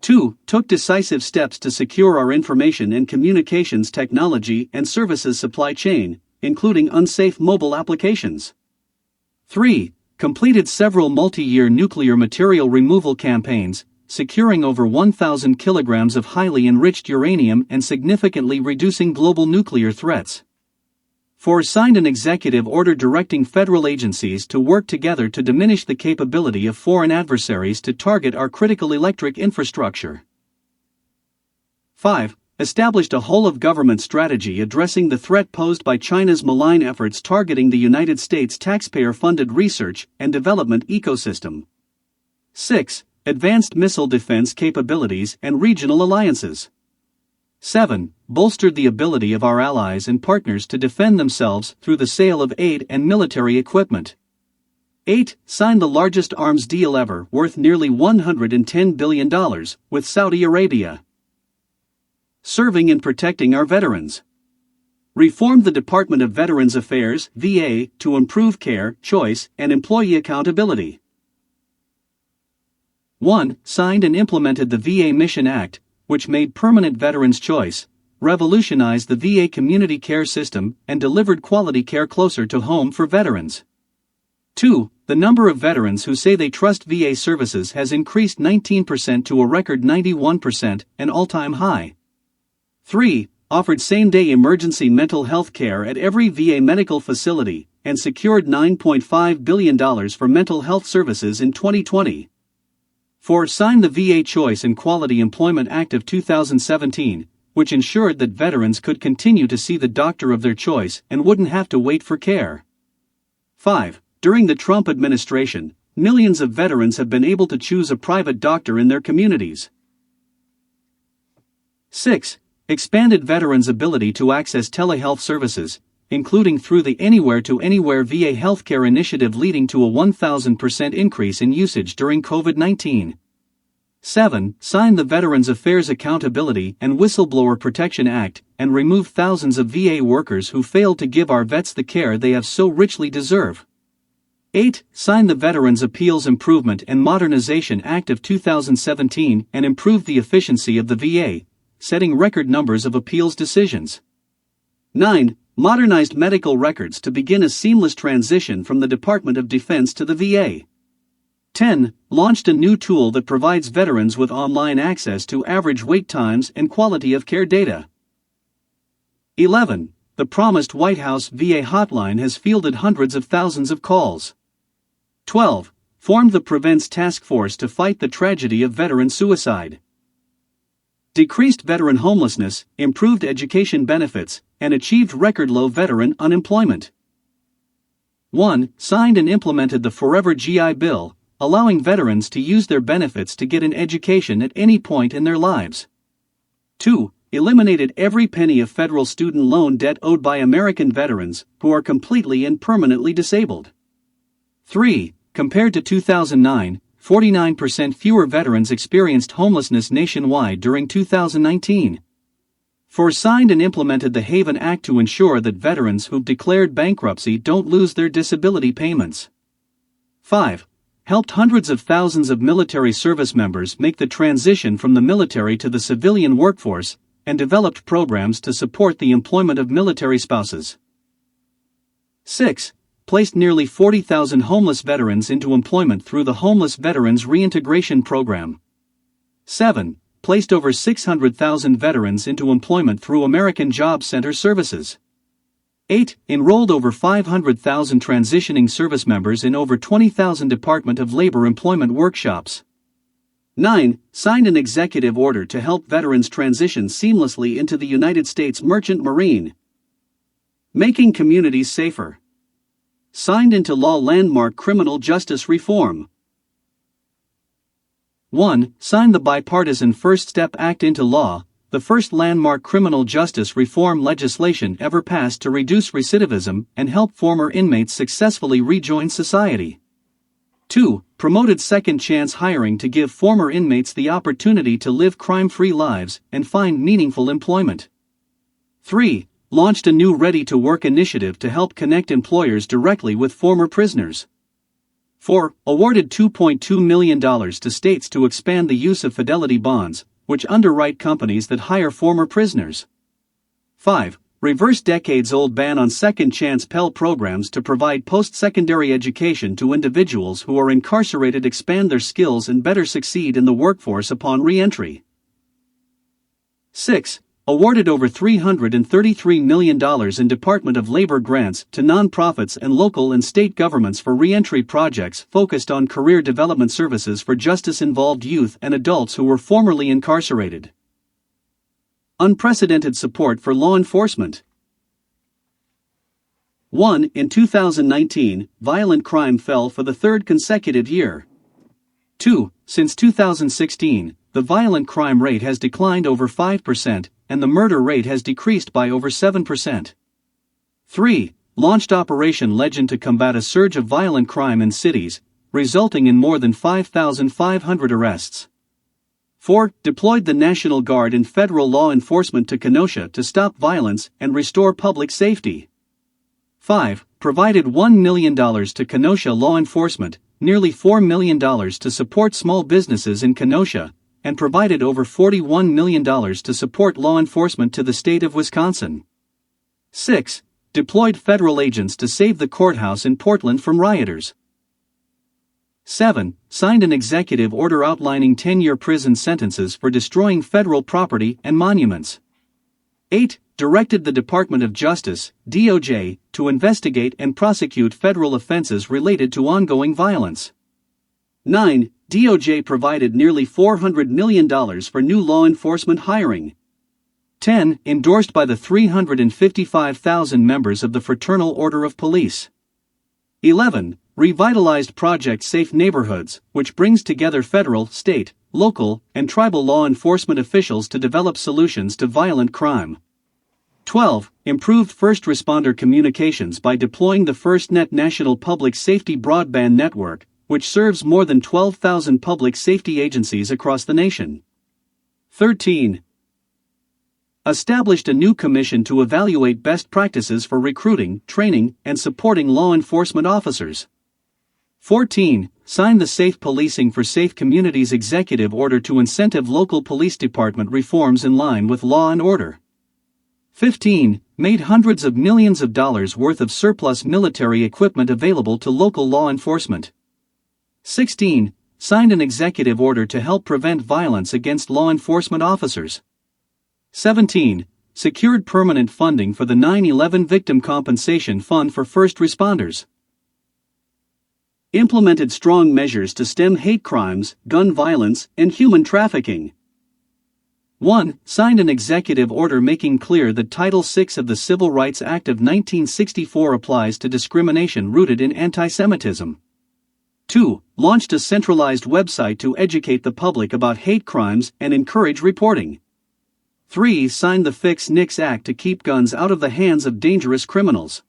2. Took decisive steps to secure our information and communications technology and services supply chain, including unsafe mobile applications. 3. Completed several multi-year nuclear material removal campaigns, securing over 1,000 kilograms of highly enriched uranium and significantly reducing global nuclear threats. 4. Signed an executive order directing federal agencies to work together to diminish the capability of foreign adversaries to target our critical electric infrastructure. 5. Established a whole-of-government strategy addressing the threat posed by China's malign efforts targeting the United States taxpayer-funded research and development ecosystem. 6. Advanced missile defense capabilities and regional alliances. 7. Bolstered the ability of our allies and partners to defend themselves through the sale of aid and military equipment. 8. Signed the largest arms deal ever, worth nearly $110 billion, with Saudi Arabia. Serving and protecting our veterans. Reformed the Department of Veterans Affairs (VA) to improve care, choice, and employee accountability. 1. Signed and implemented the VA Mission Act, which made permanent veterans' choice, revolutionized the VA community care system, and delivered quality care closer to home for veterans. 2. The number of veterans who say they trust VA services has increased 19% to a record 91%, an all-time high. 3. Offered same-day emergency mental health care at every VA medical facility, and secured $9.5 billion for mental health services in 2020. 4. Signed the VA Choice and Quality Employment Act of 2017, which ensured that veterans could continue to see the doctor of their choice and wouldn't have to wait for care. 5. During the Trump administration, millions of veterans have been able to choose a private doctor in their communities. 6. Expanded veterans' ability to access telehealth services, including through the Anywhere to Anywhere VA healthcare initiative, leading to a 1,000% increase in usage during COVID-19. 7. Signed the Veterans Affairs Accountability and Whistleblower Protection Act, and removed thousands of VA workers who failed to give our vets the care they have so richly deserve. 8. Signed the Veterans Appeals Improvement and Modernization Act of 2017 and improved the efficiency of the VA, setting record numbers of appeals decisions. 9. Modernized medical records to begin a seamless transition from the Department of Defense to the VA. 10. Launched a new tool that provides veterans with online access to average wait times and quality of care data. 11. The promised White House VA hotline has fielded hundreds of thousands of calls. 12. Formed the Prevents Task Force to fight the tragedy of veteran suicide. Decreased veteran homelessness, improved education benefits, and achieved record-low veteran unemployment. 1. Signed and implemented the Forever GI Bill, allowing veterans to use their benefits to get an education at any point in their lives. 2. Eliminated every penny of federal student loan debt owed by American veterans who are completely and permanently disabled. 3. Compared to 2009, 49% fewer veterans experienced homelessness nationwide during 2019. 4. Signed and implemented the Haven Act to ensure that veterans who've declared bankruptcy don't lose their disability payments. 5. Helped hundreds of thousands of military service members make the transition from the military to the civilian workforce, and developed programs to support the employment of military spouses. 6. Placed nearly 40,000 homeless veterans into employment through the Homeless Veterans Reintegration Program. 7. Placed over 600,000 veterans into employment through American Job Center services. 8. Enrolled over 500,000 transitioning service members in over 20,000 Department of Labor employment workshops. 9. Signed an executive order to help veterans transition seamlessly into the United States Merchant Marine. Making communities safer. Signed into law landmark criminal justice reform. 1. Signed the bipartisan First Step Act into law, the first landmark criminal justice reform legislation ever passed to reduce recidivism and help former inmates successfully rejoin society. 2. Promoted second chance hiring to give former inmates the opportunity to live crime-free lives and find meaningful employment. 3. Launched a new Ready-to-Work initiative to help connect employers directly with former prisoners. 4. Awarded $2.2 million to states to expand the use of fidelity bonds, which underwrite companies that hire former prisoners. 5. Reversed decades-old ban on second-chance Pell programs to provide post-secondary education to individuals who are incarcerated, expand their skills and better succeed in the workforce upon re-entry. 6. Awarded over $333 million in Department of Labor grants to nonprofits and local and state governments for re-entry projects focused on career development services for justice-involved youth and adults who were formerly incarcerated. Unprecedented support for law enforcement. 1. In 2019, violent crime fell for the third consecutive year. 2. Since 2016, the violent crime rate has declined over 5%, and the murder rate has decreased by over 7%. 3. Launched Operation Legend to combat a surge of violent crime in cities, resulting in more than 5,500 arrests. 4. Deployed the National Guard and federal law enforcement to Kenosha to stop violence and restore public safety. 5. Provided $1 million to Kenosha law enforcement, nearly $4 million to support small businesses in Kenosha, and provided over $41 million to support law enforcement to the state of Wisconsin. 6. Deployed federal agents to save the courthouse in Portland from rioters. 7. Signed an executive order outlining 10-year prison sentences for destroying federal property and monuments. 8. Directed the Department of Justice, DOJ, to investigate and prosecute federal offenses related to ongoing violence. 9. DOJ provided nearly $400 million for new law enforcement hiring. 10. Endorsed by the 355,000 members of the Fraternal Order of Police. 11. Revitalized Project Safe Neighborhoods, which brings together federal, state, local, and tribal law enforcement officials to develop solutions to violent crime. 12. Improved first responder communications by deploying the FirstNet National Public Safety Broadband Network, which serves more than 12,000 public safety agencies across the nation. 13. Established a new commission to evaluate best practices for recruiting, training, and supporting law enforcement officers. 14. Signed the Safe Policing for Safe Communities executive order to incentive local police department reforms in line with law and order. 15. Made hundreds of millions of dollars worth of surplus military equipment available to local law enforcement. 16. Signed an executive order to help prevent violence against law enforcement officers. 17. Secured permanent funding for the 9/11 Victim Compensation Fund for first responders. Implemented strong measures to stem hate crimes, gun violence, and human trafficking. 1. Signed an executive order making clear that Title VI of the Civil Rights Act of 1964 applies to discrimination rooted in anti-Semitism. 2. Launched a centralized website to educate the public about hate crimes and encourage reporting. 3. Signed the Fix NICS Act to keep guns out of the hands of dangerous criminals.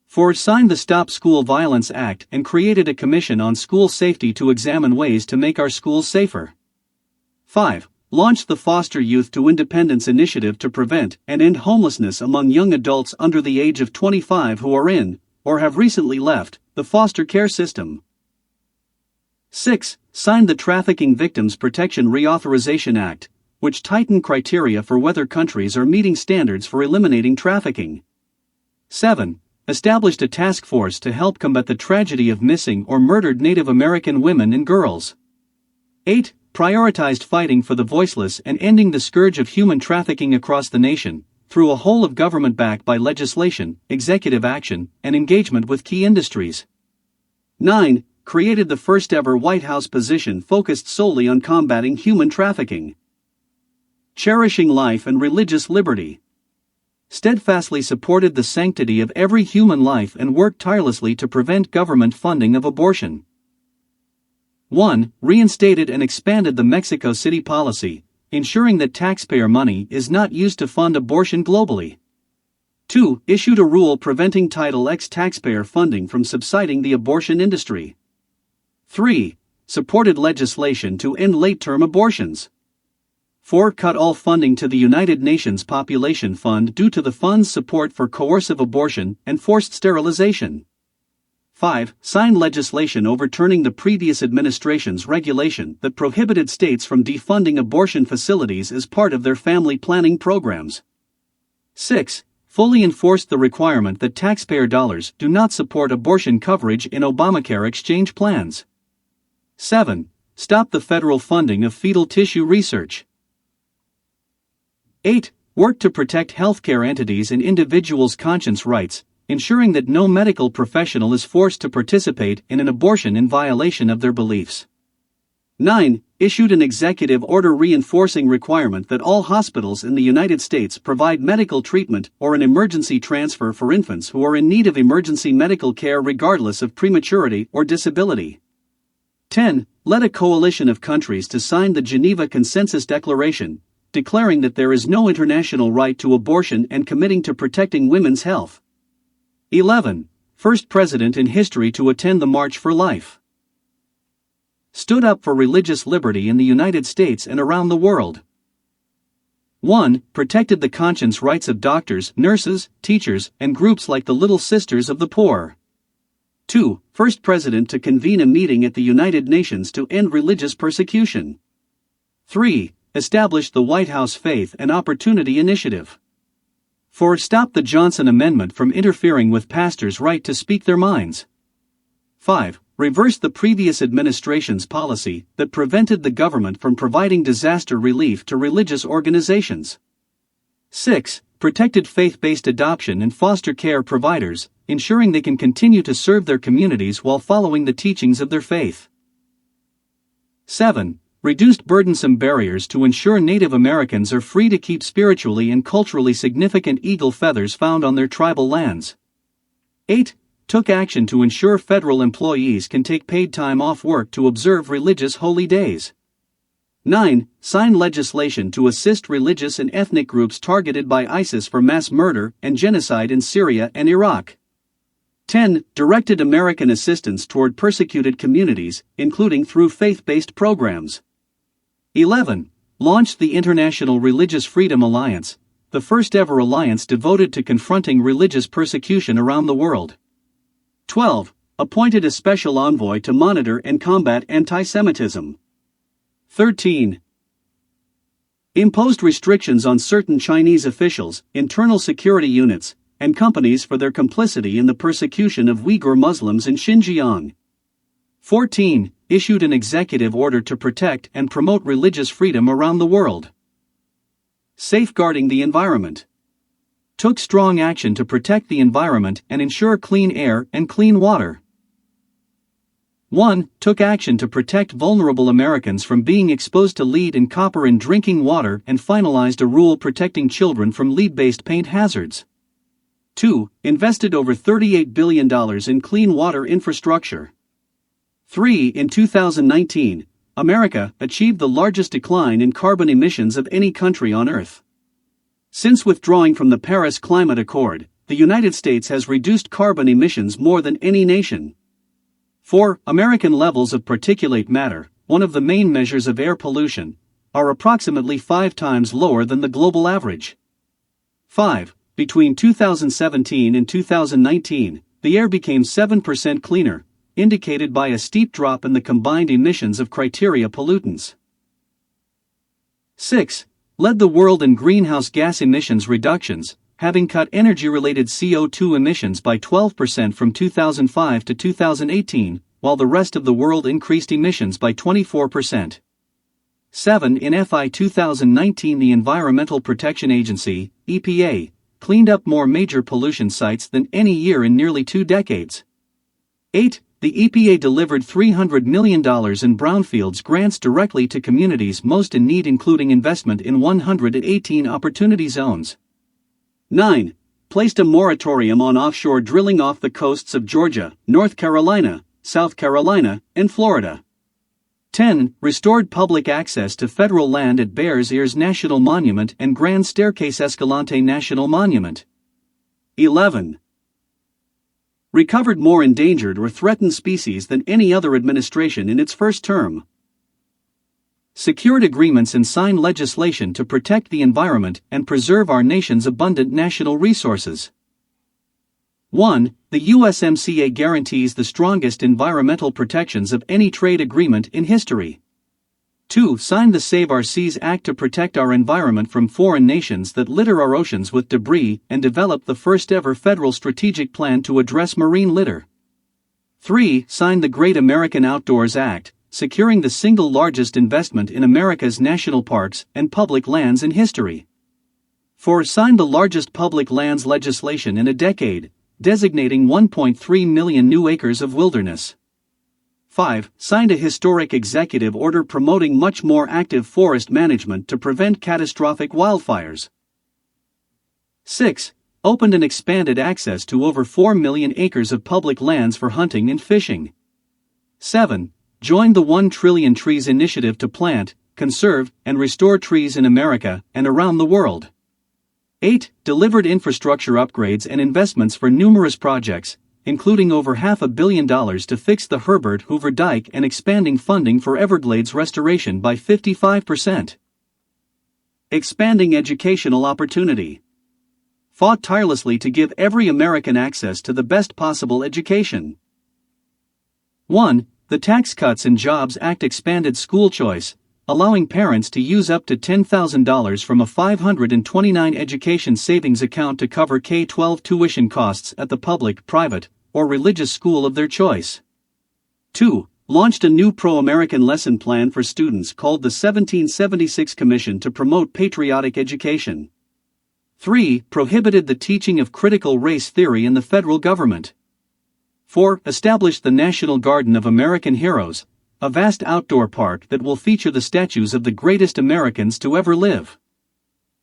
4. Signed the Stop School Violence Act and created a commission on school safety to examine ways to make our schools safer. 5. Launched the Foster Youth to Independence initiative to prevent and end homelessness among young adults under the age of 25 who are in, or have recently left, the foster care system. 6. Signed the Trafficking Victims Protection Reauthorization Act, which tightened criteria for whether countries are meeting standards for eliminating trafficking. 7. Established a task force to help combat the tragedy of missing or murdered Native American women and girls. 8. Prioritized fighting for the voiceless and ending the scourge of human trafficking across the nation, through a whole of government backed by legislation, executive action, and engagement with key industries. 9. Created the first ever White House position focused solely on combating human trafficking. Cherishing life and religious liberty. Steadfastly supported the sanctity of every human life and worked tirelessly to prevent government funding of abortion. 1. Reinstated and expanded the Mexico City policy, ensuring that taxpayer money is not used to fund abortion globally. 2. Issued a rule preventing Title X taxpayer funding from subsiding the abortion industry. 3. Supported legislation to end late-term abortions. 4. Cut all funding to the United Nations Population Fund due to the fund's support for coercive abortion and forced sterilization. 5. Sign legislation overturning the previous administration's regulation that prohibited states from defunding abortion facilities as part of their family planning programs. 6. Fully enforced the requirement that taxpayer dollars do not support abortion coverage in Obamacare exchange plans. 7. Stop the federal funding of fetal tissue research. 8. Work to protect healthcare entities and individuals' conscience rights, ensuring that no medical professional is forced to participate in an abortion in violation of their beliefs. 9. Issued an executive order reinforcing requirement that all hospitals in the United States provide medical treatment or an emergency transfer for infants who are in need of emergency medical care regardless of prematurity or disability. 10. Led a coalition of countries to sign the Geneva Consensus Declaration, declaring that there is no international right to abortion and committing to protecting women's health. 11. First president in history to attend the March for Life. Stood up for religious liberty in the United States and around the world. 1. Protected the conscience rights of doctors, nurses, teachers, and groups like the Little Sisters of the Poor. 2. First president to convene a meeting at the United Nations to end religious persecution. 3. Established the White House Faith and Opportunity Initiative. 4. Stop the Johnson Amendment from interfering with pastors' right to speak their minds. 5. Reversed the previous administration's policy that prevented the government from providing disaster relief to religious organizations. 6. Protected faith-based adoption and foster care providers, ensuring they can continue to serve their communities while following the teachings of their faith. 7. Reduced burdensome barriers to ensure Native Americans are free to keep spiritually and culturally significant eagle feathers found on their tribal lands. 8. Took action to ensure federal employees can take paid time off work to observe religious holy days. 9. Signed legislation to assist religious and ethnic groups targeted by ISIS for mass murder and genocide in Syria and Iraq. 10. Directed American assistance toward persecuted communities, including through faith-based programs. 11. Launched the International Religious Freedom Alliance, the first-ever alliance devoted to confronting religious persecution around the world. 12. Appointed a special envoy to monitor and combat anti-Semitism. 13. Imposed restrictions on certain Chinese officials, internal security units, and companies for their complicity in the persecution of Uyghur Muslims in Xinjiang. 14. Issued an executive order to protect and promote religious freedom around the world. Safeguarding the environment. Took strong action to protect the environment and ensure clean air and clean water. 1. Took action to protect vulnerable Americans from being exposed to lead and copper in drinking water and finalized a rule protecting children from lead-based paint hazards. 2. Invested over $38 billion in clean water infrastructure. 3. In 2019, America achieved the largest decline in carbon emissions of any country on Earth. Since withdrawing from the Paris Climate Accord, the United States has reduced carbon emissions more than any nation. 4. American levels of particulate matter, one of the main measures of air pollution, are approximately 5 times lower than the global average. 5. Between 2017 and 2019, the air became 7% cleaner, indicated by a steep drop in the combined emissions of criteria pollutants. 6. Led the world in greenhouse gas emissions reductions, having cut energy-related CO2 emissions by 12% from 2005 to 2018, while the rest of the world increased emissions by 24%. 7. In FY 2019, the Environmental Protection Agency, EPA, cleaned up more major pollution sites than any year in nearly 2 decades. 8. The EPA delivered $300 million in brownfields grants directly to communities most in need, including investment in 118 opportunity zones. 9. Placed a moratorium on offshore drilling off the coasts of Georgia, North Carolina, South Carolina, and Florida. 10. Restored public access to federal land at Bears Ears National Monument and Grand Staircase Escalante National Monument. 11. Recovered more endangered or threatened species than any other administration in its first term. Secured agreements and signed legislation to protect the environment and preserve our nation's abundant national resources. 1. The USMCA guarantees the strongest environmental protections of any trade agreement in history. 2. Signed the Save Our Seas Act to protect our environment from foreign nations that litter our oceans with debris and develop the first-ever federal strategic plan to address marine litter. 3. Signed the Great American Outdoors Act, securing the single largest investment in America's national parks and public lands in history. 4. Signed the largest public lands legislation in a decade, designating 1.3 million new acres of wilderness. 5. Signed a historic executive order promoting much more active forest management to prevent catastrophic wildfires. 6. Opened and expanded access to over 4 million acres of public lands for hunting and fishing. 7. Joined the 1 Trillion Trees Initiative to plant, conserve, and restore trees in America and around the world. 8. Delivered infrastructure upgrades and investments for numerous projects, including over $500 million to fix the Herbert Hoover Dike and expanding funding for Everglades restoration by 55%. Expanding educational opportunity. Fought tirelessly to give every American access to the best possible education. 1. The Tax Cuts and Jobs Act expanded school choice, allowing parents to use up to $10,000 from a 529 education savings account to cover K-12 tuition costs at the public, private, or religious school of their choice. 2. Launched a new pro-American lesson plan for students called the 1776 Commission to promote patriotic education. 3. Prohibited the teaching of critical race theory in the federal government. 4. Established the National Garden of American Heroes, a vast outdoor park that will feature the statues of the greatest Americans to ever live.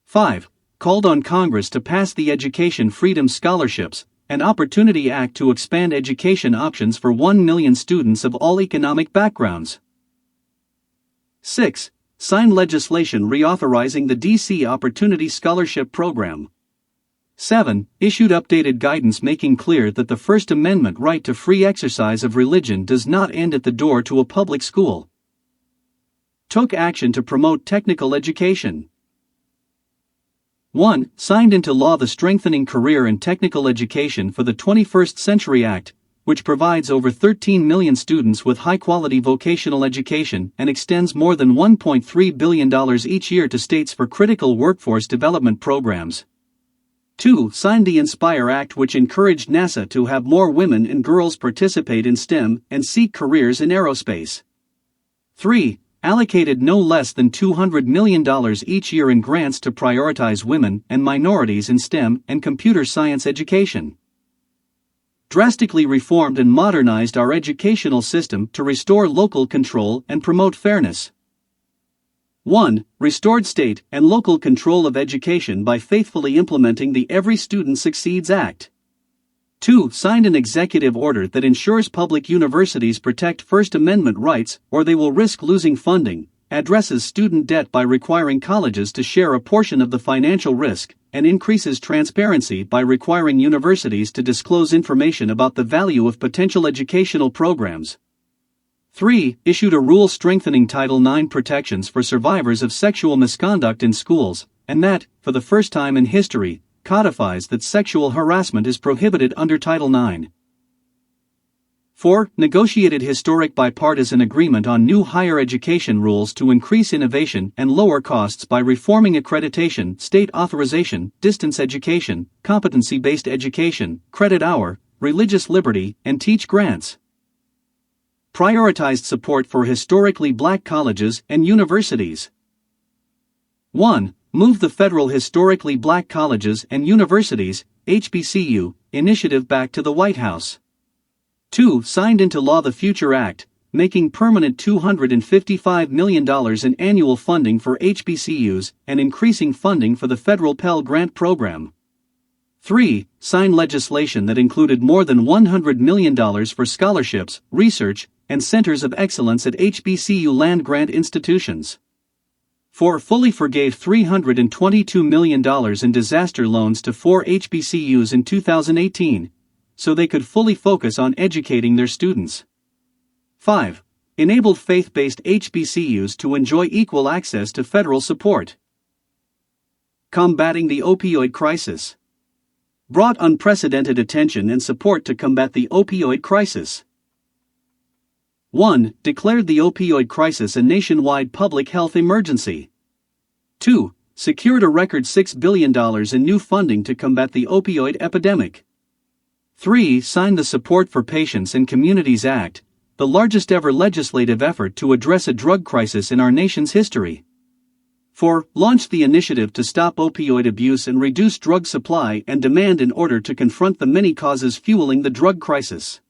5. Called on Congress to pass the Education Freedom Scholarships and Opportunity Act to expand education options for 1 million students of all economic backgrounds. 6. Signed legislation reauthorizing the D.C. Opportunity Scholarship Program. 7. Issued updated guidance making clear that the First Amendment right to free exercise of religion does not end at the door to a public school. Took action to promote technical education. 1. Signed into law the Strengthening Career and Technical Education for the 21st Century Act, which provides over 13 million students with high-quality vocational education and extends more than $1.3 billion each year to states for critical workforce development programs. 2. Signed the Inspire Act, which encouraged NASA to have more women and girls participate in STEM and seek careers in aerospace. 3. Allocated no less than $200 million each year in grants to prioritize women and minorities in STEM and computer science education. Drastically reformed and modernized our educational system to restore local control and promote fairness. 1. Restored state and local control of education by faithfully implementing the Every Student Succeeds Act. 2. Signed an executive order that ensures public universities protect First Amendment rights or they will risk losing funding, addresses student debt by requiring colleges to share a portion of the financial risk, and increases transparency by requiring universities to disclose information about the value of potential educational programs. 3. Issued a rule strengthening Title IX protections for survivors of sexual misconduct in schools, and that, for the first time in history, codifies that sexual harassment is prohibited under Title IX. 4. Negotiated historic bipartisan agreement on new higher education rules to increase innovation and lower costs by reforming accreditation, state authorization, distance education, competency-based education, credit hour, religious liberty, and teach grants. Prioritized support for historically black colleges and universities. 1. Moved the Federal Historically Black Colleges and Universities, HBCU, initiative back to the White House. 2. Signed into law the Future Act, making permanent $255 million in annual funding for HBCUs and increasing funding for the federal Pell Grant program. 3. Signed legislation that included more than $100 million for scholarships, research, and centers of excellence at HBCU land-grant institutions. 4. Fully forgave $322 million in disaster loans to 4 HBCUs in 2018, so they could fully focus on educating their students. 5. Enabled faith-based HBCUs to enjoy equal access to federal support. Combating the opioid crisis. Brought unprecedented attention and support to combat the opioid crisis. 1. Declared the opioid crisis a nationwide public health emergency. 2. Secured a record $6 billion in new funding to combat the opioid epidemic. 3. Signed the Support for Patients and Communities Act, the largest ever legislative effort to address a drug crisis in our nation's history. 4. Launched the initiative to stop opioid abuse and reduce drug supply and demand in order to confront the many causes fueling the drug crisis.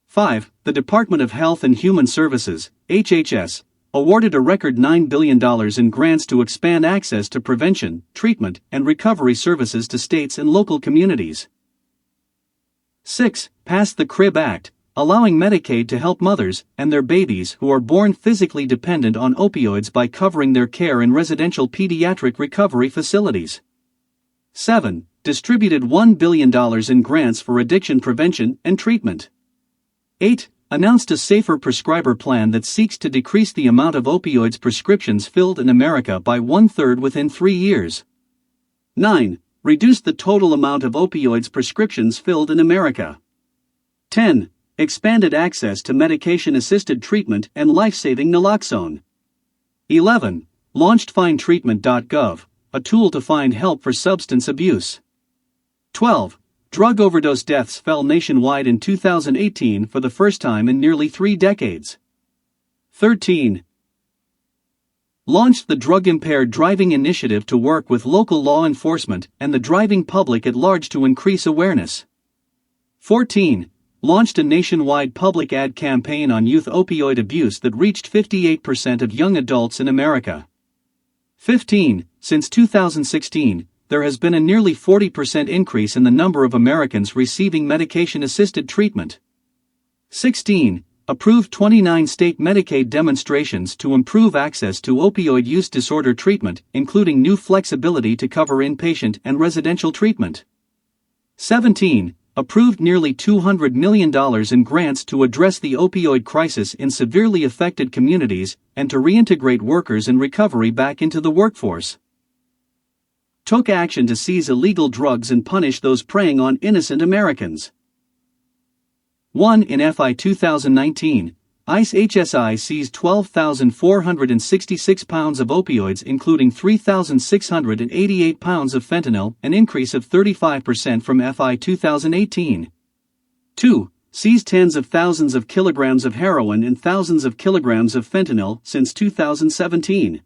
5. The Department of Health and Human Services, HHS, awarded a record $9 billion in grants to expand access to prevention, treatment, and recovery services to states and local communities. 6. Passed the CRIB Act, allowing Medicaid to help mothers and their babies who are born physically dependent on opioids by covering their care in residential pediatric recovery facilities. 7. Distributed $1 billion in grants for addiction prevention and treatment. 8. Announced a safer prescriber plan that seeks to decrease the amount of opioids prescriptions filled in America by 1/3 within 3 years. 9. Reduced the total amount of opioids prescriptions filled in America. 10. Expanded access to medication-assisted treatment and life-saving naloxone. 11. Launched FindTreatment.gov, a tool to find help for substance abuse. 12. Drug overdose deaths fell nationwide in 2018 for the first time in nearly 3 decades. 13. Launched the Drug Impaired Driving Initiative to work with local law enforcement and the driving public at large to increase awareness. 14. Launched a nationwide public ad campaign on youth opioid abuse that reached 58% of young adults in America. 15. Since 2016, there has been a nearly 40% increase in the number of Americans receiving medication-assisted treatment. 16. Approved 29 state Medicaid demonstrations to improve access to opioid use disorder treatment, including new flexibility to cover inpatient and residential treatment. 17. Approved nearly $200 million in grants to address the opioid crisis in severely affected communities and to reintegrate workers in recovery back into the workforce. Took action to seize illegal drugs and punish those preying on innocent Americans. 1. In FY 2019, ICE HSI seized 12,466 pounds of opioids, including 3,688 pounds of fentanyl, an increase of 35% from FY 2018. 2. Seized tens of thousands of kilograms of heroin and thousands of kilograms of fentanyl since 2017.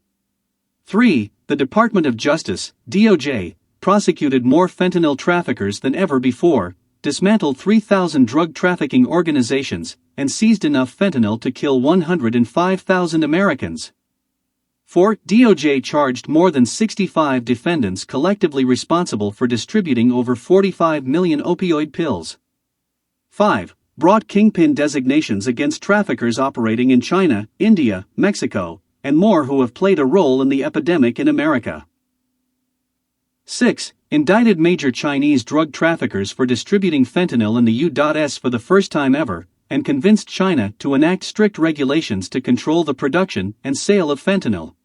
3. The Department of Justice, DOJ, prosecuted more fentanyl traffickers than ever before, dismantled 3,000 drug trafficking organizations, and seized enough fentanyl to kill 105,000 Americans. 4. DOJ charged more than 65 defendants collectively responsible for distributing over 45 million opioid pills. 5. Brought kingpin designations against traffickers operating in China, India, Mexico, and more who have played a role in the epidemic in America. 6. Indicted major Chinese drug traffickers for distributing fentanyl in the U.S. for the first time ever, and convinced China to enact strict regulations to control the production and sale of fentanyl.